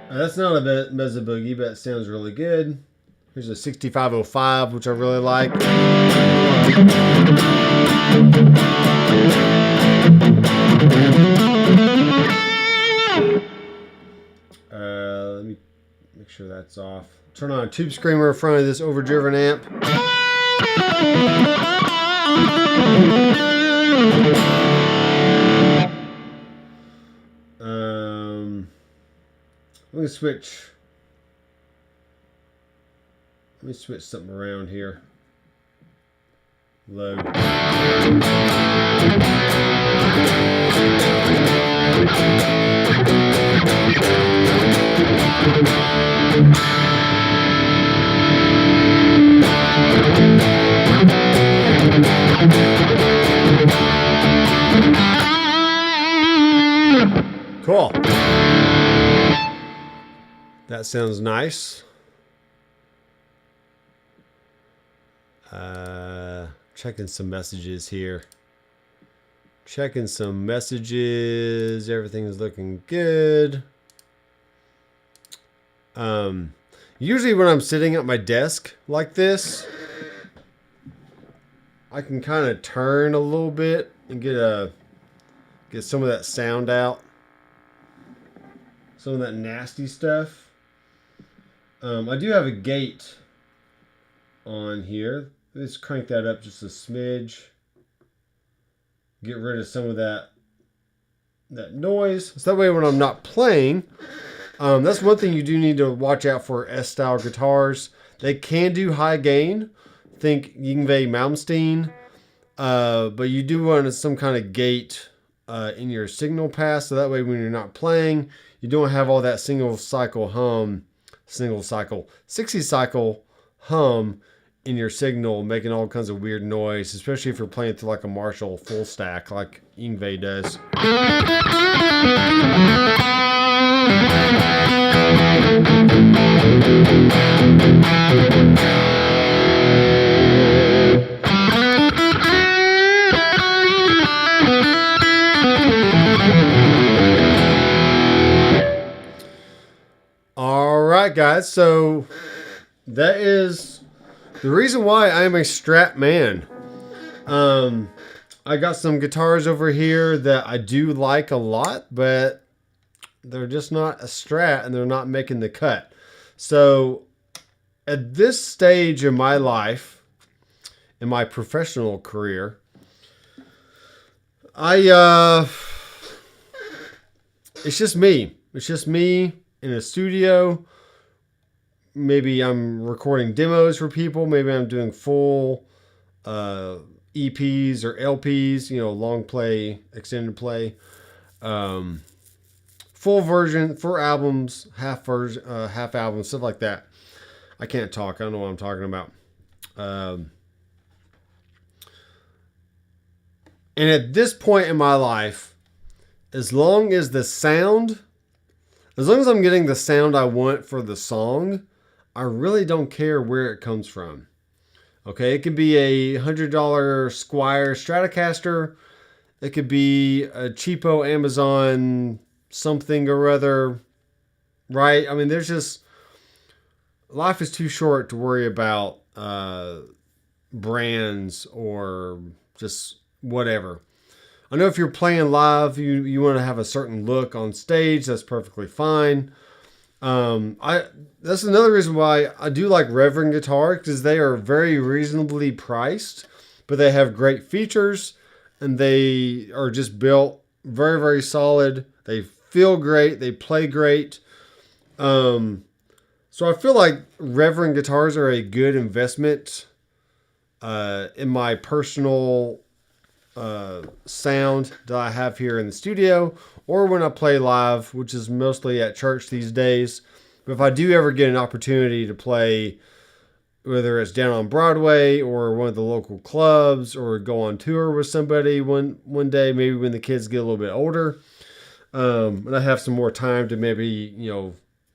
Speaker 1: That's not a Mezza Boogie, but it sounds really good. Here's a 6505, which I really like. Let me make sure that's off. Turn on a tube screamer in front of this overdriven amp. Let me switch something around here. Low. Cool. That sounds nice. Checking some messages here. Checking some messages. Everything's looking good. Usually when I'm sitting at my desk like this, I can kind of turn a little bit and get some of that sound out. Some of that nasty stuff. I do have a gate on here. Let's crank that up just a smidge. Get rid of some of that noise. So that way when I'm not playing, that's one thing you do need to watch out for S-style guitars. They can do high gain. Think Yngwie Malmsteen. But you do want some kind of gate in your signal pass. So that way when you're not playing, you don't have all that 60 cycle hum in your signal, making all kinds of weird noise, especially if you're playing through like a Marshall full stack like Yngwie does. All right, guys, so that is the reason why I am a Strat man. I got some guitars over here that I do like a lot, but they're just not a Strat and they're not making the cut. So at this stage in my life, in my professional career, it's just me. It's just me in a studio. Maybe I'm recording demos for people. Maybe I'm doing full EPs or LPs, long play, extended play, full version, for albums, half albums, stuff like that. I can't talk. I don't know what I'm talking about. And at this point in my life, as long as I'm getting the sound I want for the song, I really don't care where it comes from. Okay, it could be a $100 Squire Stratocaster. It could be a cheapo Amazon something or other, right? I mean, life is too short to worry about brands or just whatever. I know if you're playing live, you want to have a certain look on stage. That's perfectly fine. That's another reason why I do like Reverend guitar, because they are very reasonably priced, but they have great features and they are just built very, very solid. They feel great. They play great. So I feel like Reverend guitars are a good investment in my personal sound that I have here in the studio, or when I play live, which is mostly at church these days. But if I do ever get an opportunity to play, whether it's down on Broadway or one of the local clubs, or go on tour with somebody one day, maybe when the kids get a little bit older, and I have some more time to maybe,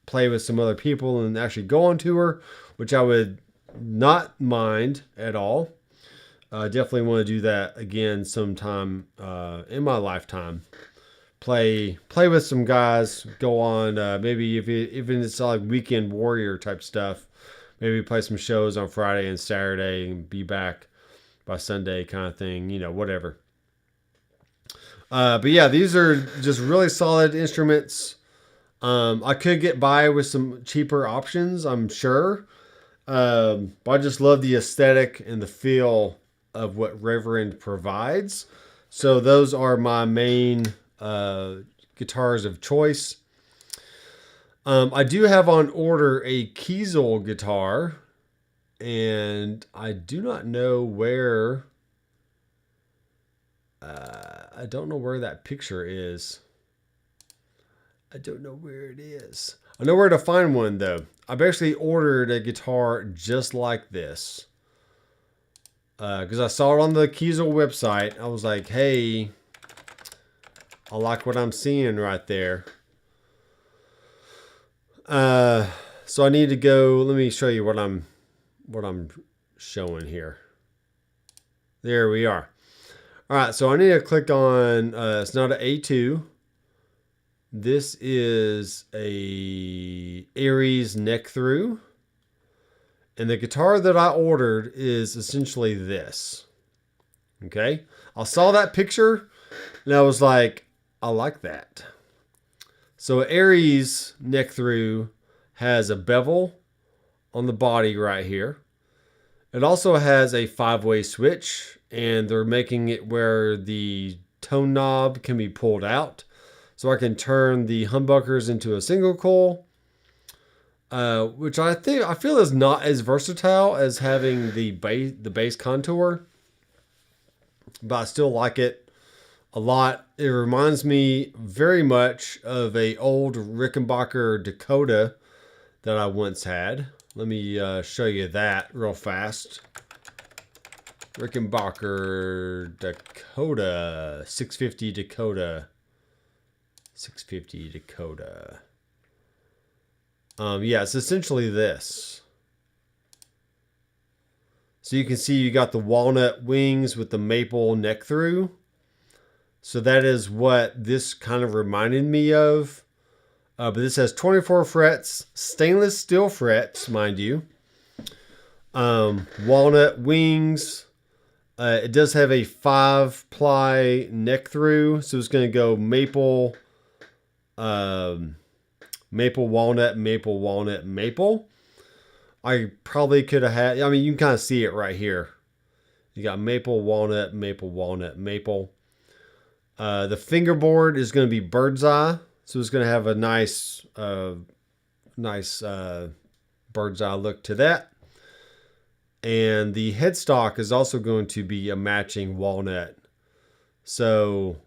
Speaker 1: play with some other people and actually go on tour, which I would not mind at all. I definitely want to do that again sometime in my lifetime. Play with some guys. Go on maybe if it's like weekend warrior type stuff. Maybe play some shows on Friday and Saturday and be back by Sunday kind of thing. Whatever. But yeah, these are just really solid instruments. I could get by with some cheaper options, I'm sure. But I just love the aesthetic and the feel of what Reverend provides. So those are my main guitars of choice. I do have on order a Kiesel guitar, and I do not know where. I don't know where that picture is. I don't know where it is. I know where to find one though. I've actually ordered a guitar just like this. Because I saw it on the Kiesel website. I was like, hey, I like what I'm seeing right there. So I need to go. Let me show you what I'm showing here. There we are. All right, so I need to click on. It's not an A2. This is a Aries neck through. And the guitar that I ordered is essentially this. Okay. I saw that picture and I was like, I like that. So Aries neck through has a bevel on the body right here. It also has a 5-way switch, and they're making it where the tone knob can be pulled out. So I can turn the humbuckers into a single coil, which I feel is not as versatile as having the base contour, but I still like it a lot. It reminds me very much of a old Rickenbacker Dakota that I once had. Let me show you that real fast. Rickenbacker Dakota, 650 Dakota. 650 Dakota. Yeah, it's essentially this. So you can see you got the walnut wings with the maple neck through. So that is what this kind of reminded me of. But this has 24 frets, stainless steel frets, mind you. Walnut wings. It does have a 5-ply neck through, so it's going to go maple, maple, walnut, maple, walnut, maple. I probably could have had, I mean, you can kind of see it right here. You got maple, walnut, maple, walnut, maple. The fingerboard is going to be bird's eye, so it's going to have a nice bird's eye look to that. And the headstock is also going to be a matching walnut. So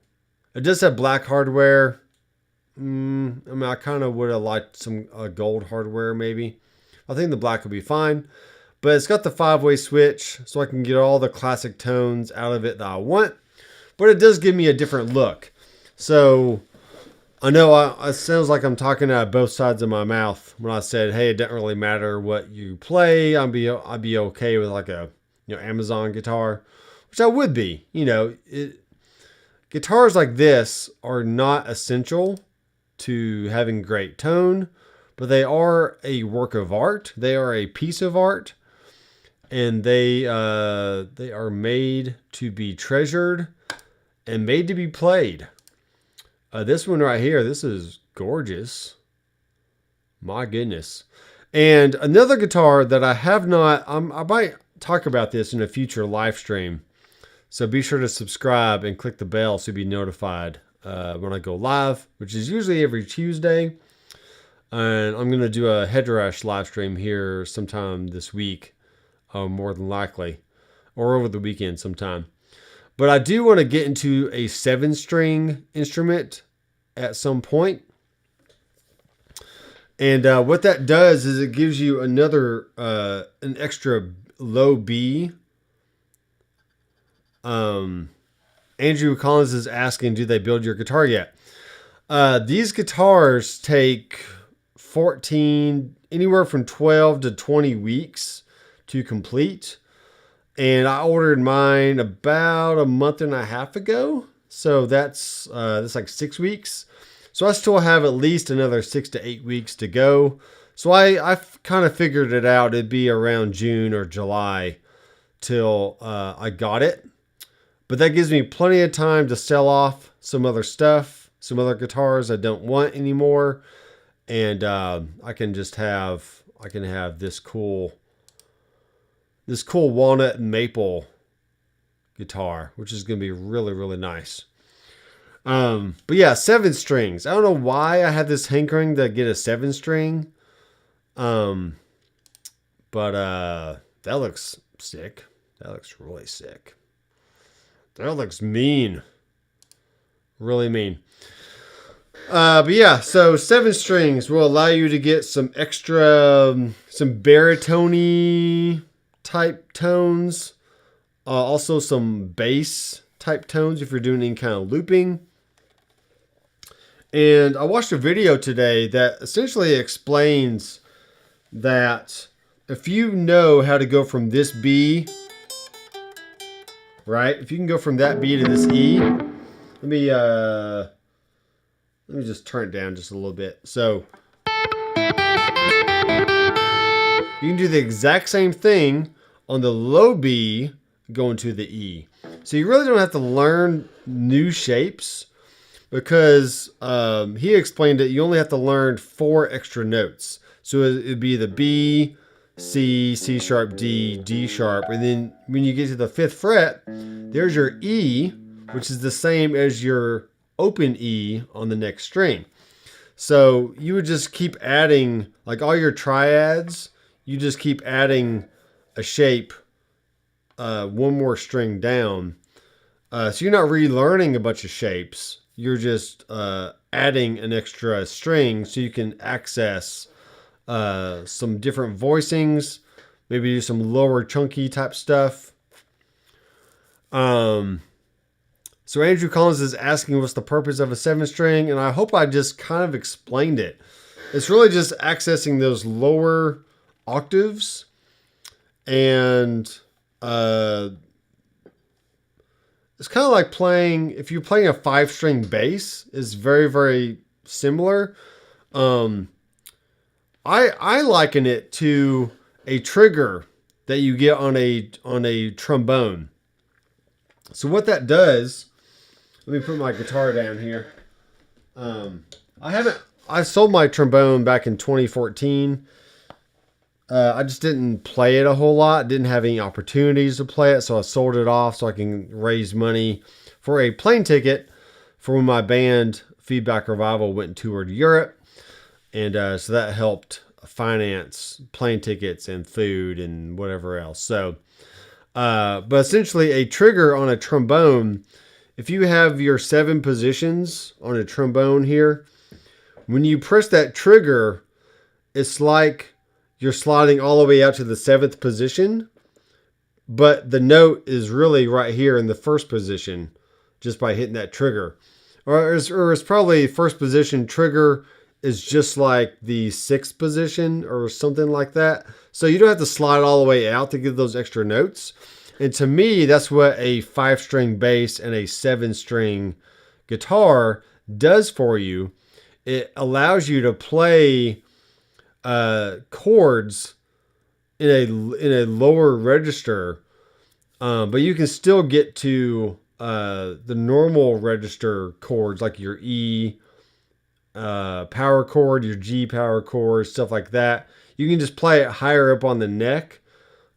Speaker 1: it does have black hardware. I mean, I kind of would have liked some gold hardware maybe. I think the black will be fine. But it's got the 5-way switch, so I can get all the classic tones out of it that I want. But it does give me a different look. So I know it sounds like I'm talking out of both sides of my mouth when I said, hey, it doesn't really matter what you play. I'd be okay with like a Amazon guitar, which I would be. Guitars like this are not essential to having great tone, but they are a work of art. They are a piece of art, and they are made to be treasured and made to be played. This one right here, this is gorgeous. My goodness. And another guitar that I have not, I might talk about this in a future live stream. So be sure to subscribe and click the bell so you'll be notified when I go live, which is usually every Tuesday. And I'm going to do a Head Rush live stream here sometime this week, more than likely, or over the weekend sometime. But I do want to get into a 7-string instrument at some point. And what that does is it gives you another, an extra low B. Andrew Collins is asking, do they build your guitar yet? These guitars take anywhere from 12 to 20 weeks to complete. And I ordered mine about a month and a half ago. So that's like 6 weeks. So I still have at least another 6 to 8 weeks to go. So I kind of figured it out. It'd be around June or July till I got it. But that gives me plenty of time to sell off some other stuff, some other guitars I don't want anymore. And I can have this cool walnut and maple guitar, which is going to be really, really nice. But yeah, 7 strings. I don't know why I had this hankering to get a 7-string. But that looks sick. That looks really sick. That looks mean. Really mean. But yeah, so 7 strings will allow you to get some extra, some baritone type tones. Also some bass type tones if you're doing any kind of looping. And I watched a video today that essentially explains that if you know how to go from this B, right? If you can go from that B to this E, let me just turn it down just a little bit. So you can do the exact same thing on the low B going to the E. So you really don't have to learn new shapes because he explained that you only have to learn 4 extra notes. So it'd be the B, C, C sharp, D, D sharp. And then when you get to the 5th fret, there's your E, which is the same as your open E on the next string. So you would just keep adding, like all your triads, you just keep adding a shape one more string down. So you're not relearning a bunch of shapes. You're just adding an extra string so you can access some different voicings, maybe do some lower chunky type stuff. So Andrew Collins is asking what's the purpose of a 7 string, and I hope I just kind of explained it. It's really just accessing those lower octaves, and it's kind of like playing, if you're playing a 5-string bass, it's very, very similar. I liken it to a trigger that you get on a trombone. So what that does, let me put my guitar down here. I sold my trombone back in 2014. I just didn't play it a whole lot. Didn't have any opportunities to play it. So I sold it off so I can raise money for a plane ticket for when my band Feedback Revival went and toured Europe. And so that helped finance plane tickets and food and whatever else. So, but essentially a trigger on a trombone, if you have your 7 positions on a trombone here, when you press that trigger, it's like you're sliding all the way out to the 7th position, but the note is really right here in the 1st position just by hitting that trigger. Or it's probably 1st position trigger is just like the 6th position or something like that. So you don't have to slide all the way out to get those extra notes. And to me, that's what a 5-string bass and a 7-string guitar does for you. It allows you to play chords in a lower register, but you can still get to the normal register chords like your E power chord, your G power chord, stuff like that. You can just play it higher up on the neck,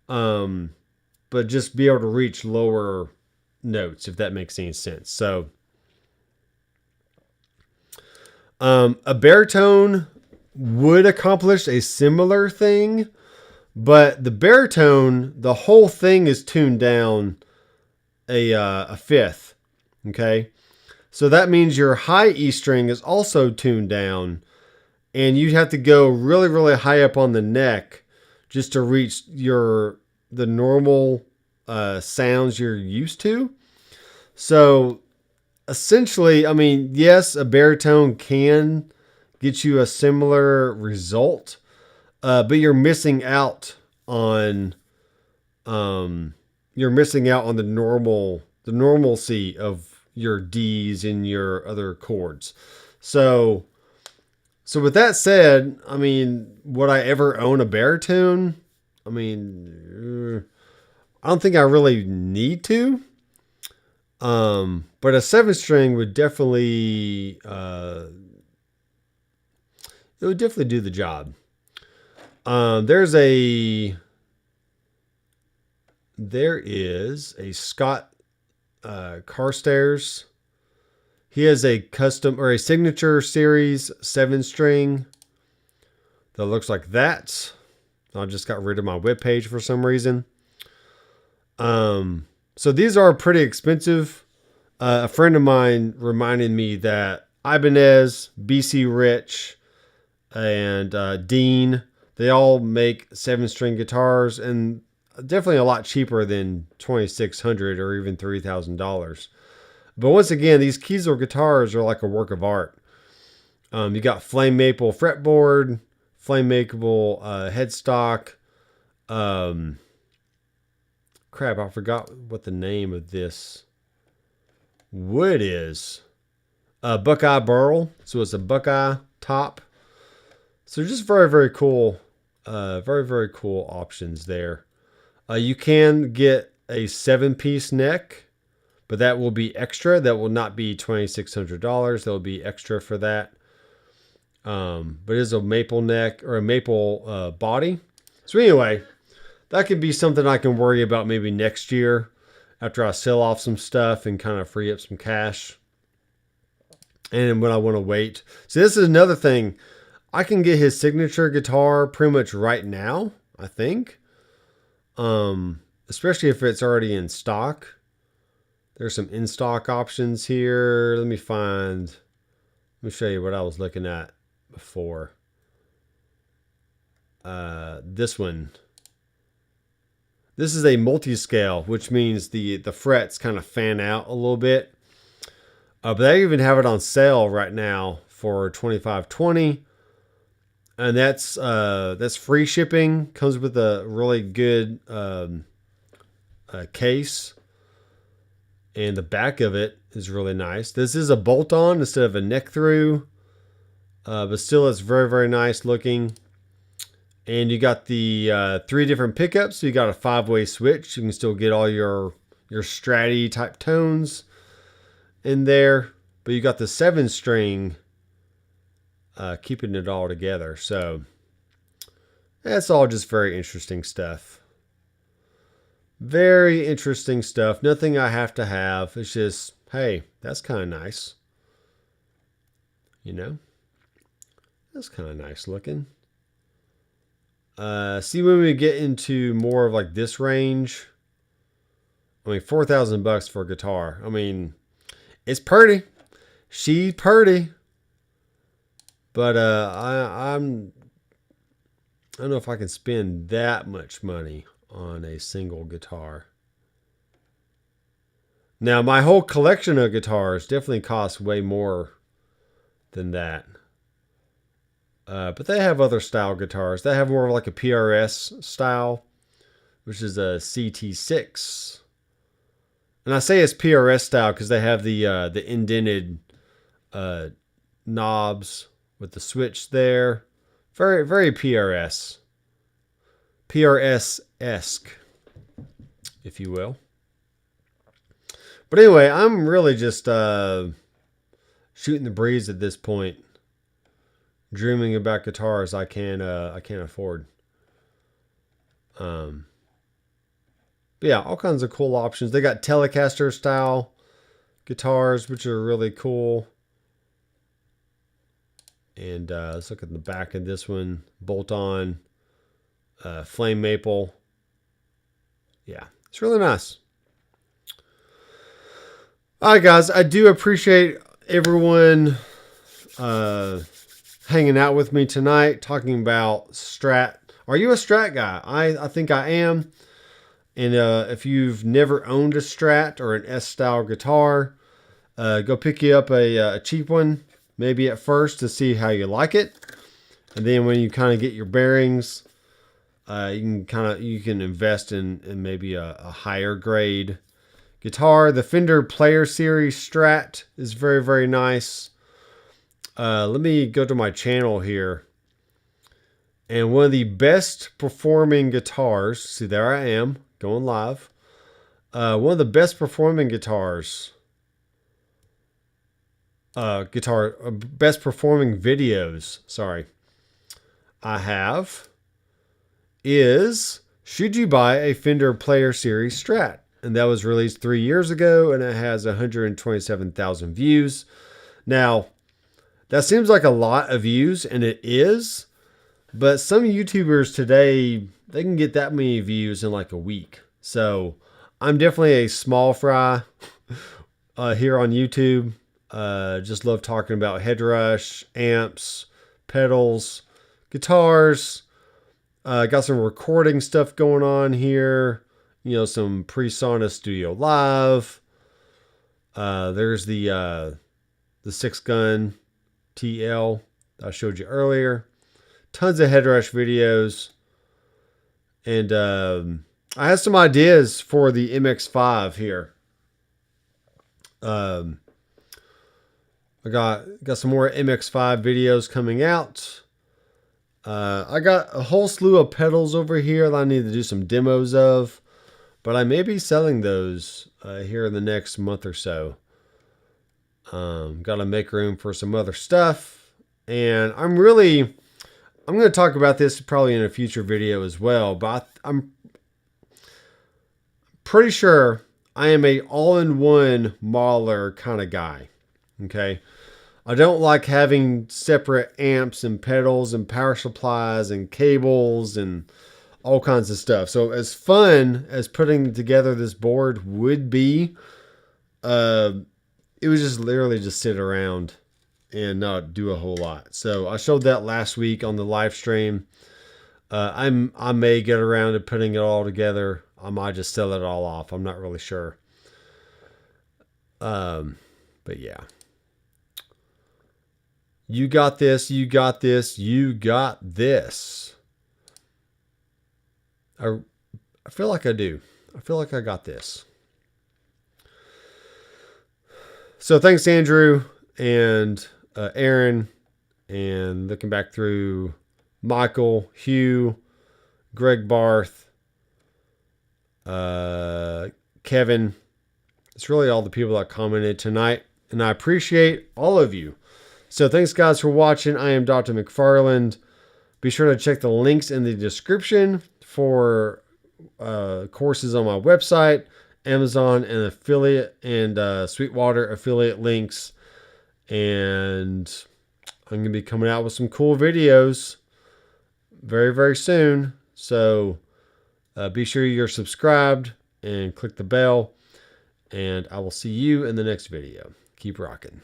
Speaker 1: but just be able to reach lower notes, if that makes any sense. So a baritone would accomplish a similar thing, but the baritone, the whole thing is tuned down a 5th. Okay. So that means your high E string is also tuned down, and you have to go really, really high up on the neck just to reach the normal sounds you're used to. So essentially, I mean, yes, a baritone can get you a similar result, but you're missing out on the normalcy of your D's and your other chords. So with that said, I mean, would I ever own a baritone? I mean, I don't think I really need to. But a 7-string would definitely, it would definitely do the job. There is a Scott Carstairs. He has a custom or a signature series 7-string that looks like that. I just got rid of my webpage for some reason. So these are pretty expensive. A friend of mine reminded me that Ibanez, BC Rich, and Dean, they all make 7-string guitars, and definitely a lot cheaper than $2,600 or even $3,000. But once again, these Kiesel guitars are like a work of art. You got flame maple fretboard, flame maple headstock. Crap, I forgot what the name of this wood is. Buckeye burl. So it's a Buckeye top. So just very, very cool. Very, very cool options there. You can get a 7-piece neck but that will be extra. That will not be $2,600. That will be extra for that. But it is a maple neck or a maple body. So anyway, that could be something I can worry about maybe next year after I sell off some stuff and kind of free up some cash. And when I want to wait. So this is another thing. I can get his signature guitar pretty much right now, I think. Especially if it's already in stock. There's some in-stock options here. Let me show you what I was looking at before. This one. This is a multi-scale, which means the frets kind of fan out a little bit. But they even have it on sale right now for $25.20. And that's free shipping. Comes with a really good case. And the back of it is really nice. This is a bolt-on instead of a neck through. But still, it's very, very nice looking. And you got the 3 different pickups. So you got a 5-way switch. You can still get all your Strat type tones in there. But you got the 7-string keeping it all together. So that's all just very interesting stuff. Very interesting stuff. Nothing I have to have. It's just, hey, that's kind of nice. You know? That's kind of nice looking. See, when we get into more of like this range, I mean, $4,000 for a guitar. I mean, it's pretty. She's pretty. But I don't know if I can spend that much money on a single guitar. Now, my whole collection of guitars definitely costs way more than that. But they have other style guitars. They have more of like a PRS style, which is a CT6. And I say it's PRS style because they have the indented knobs with the switch there. Very, very PRS. PRS-esque, if you will. But anyway, I'm really just shooting the breeze at this point. Dreaming about guitars I can't afford. But yeah, all kinds of cool options. They got Telecaster style guitars, which are really cool. And let's look at the back of this one. Bolt-on, flame maple. Yeah, it's really nice. All right, guys, I do appreciate everyone hanging out with me tonight, talking about Strat. Are you a Strat guy? I think I am. And if you've never owned a Strat or an S-style guitar, go pick you up a cheap one, maybe at first to see how you like it. And then when you kind of get your bearings, you can invest in maybe a higher grade guitar. The Fender Player Series Strat is very, very nice. Let me go to my channel here. And one of the best performing guitars, see there I am, going live. One of the best performing guitars, best performing videos, sorry, I have is Should You Buy a Fender Player Series Strat? And that was released 3 years ago, and it has 127,000 views. Now, that seems like a lot of views, and it is. But some YouTubers today, they can get that many views in like a week. So I'm definitely a small fry here on YouTube. Just love talking about headrush, amps, pedals, guitars. Got some recording stuff going on here. You know, some PreSonus Studio Live. There's the 6-gun TL I showed you earlier. Tons of headrush videos. And I have some ideas for the MX5 here. I got some more MX5 videos coming out. I got a whole slew of pedals over here that I need to do some demos of. but I may be selling those here in the next month or so. Got to make room for some other stuff, and I'm going to talk about this probably in a future video as well, but I'm pretty sure I am a all-in-one modeler kind of guy. Okay. I don't like having separate amps and pedals and power supplies and cables and all kinds of stuff. So as fun as putting together this board would be, it was just literally just sit around and not do a whole lot. So I showed that last week on the live stream. I may get around to putting it all together. I might just sell it all off. I'm not really sure. But yeah. You got this, you got this, you got this. I feel like I do. I feel like I got this. So thanks, Andrew and Aaron, and looking back through Michael, Hugh, Greg Barth, Kevin. It's really all the people that commented tonight, and I appreciate all of you. So thanks, guys, for watching. I am Dr. McFarland. Be sure to check the links in the description for courses on my website, Amazon, and affiliate and Sweetwater affiliate links. And I'm going to be coming out with some cool videos very, very soon. So be sure you're subscribed and click the bell. And I will see you in the next video. Keep rocking.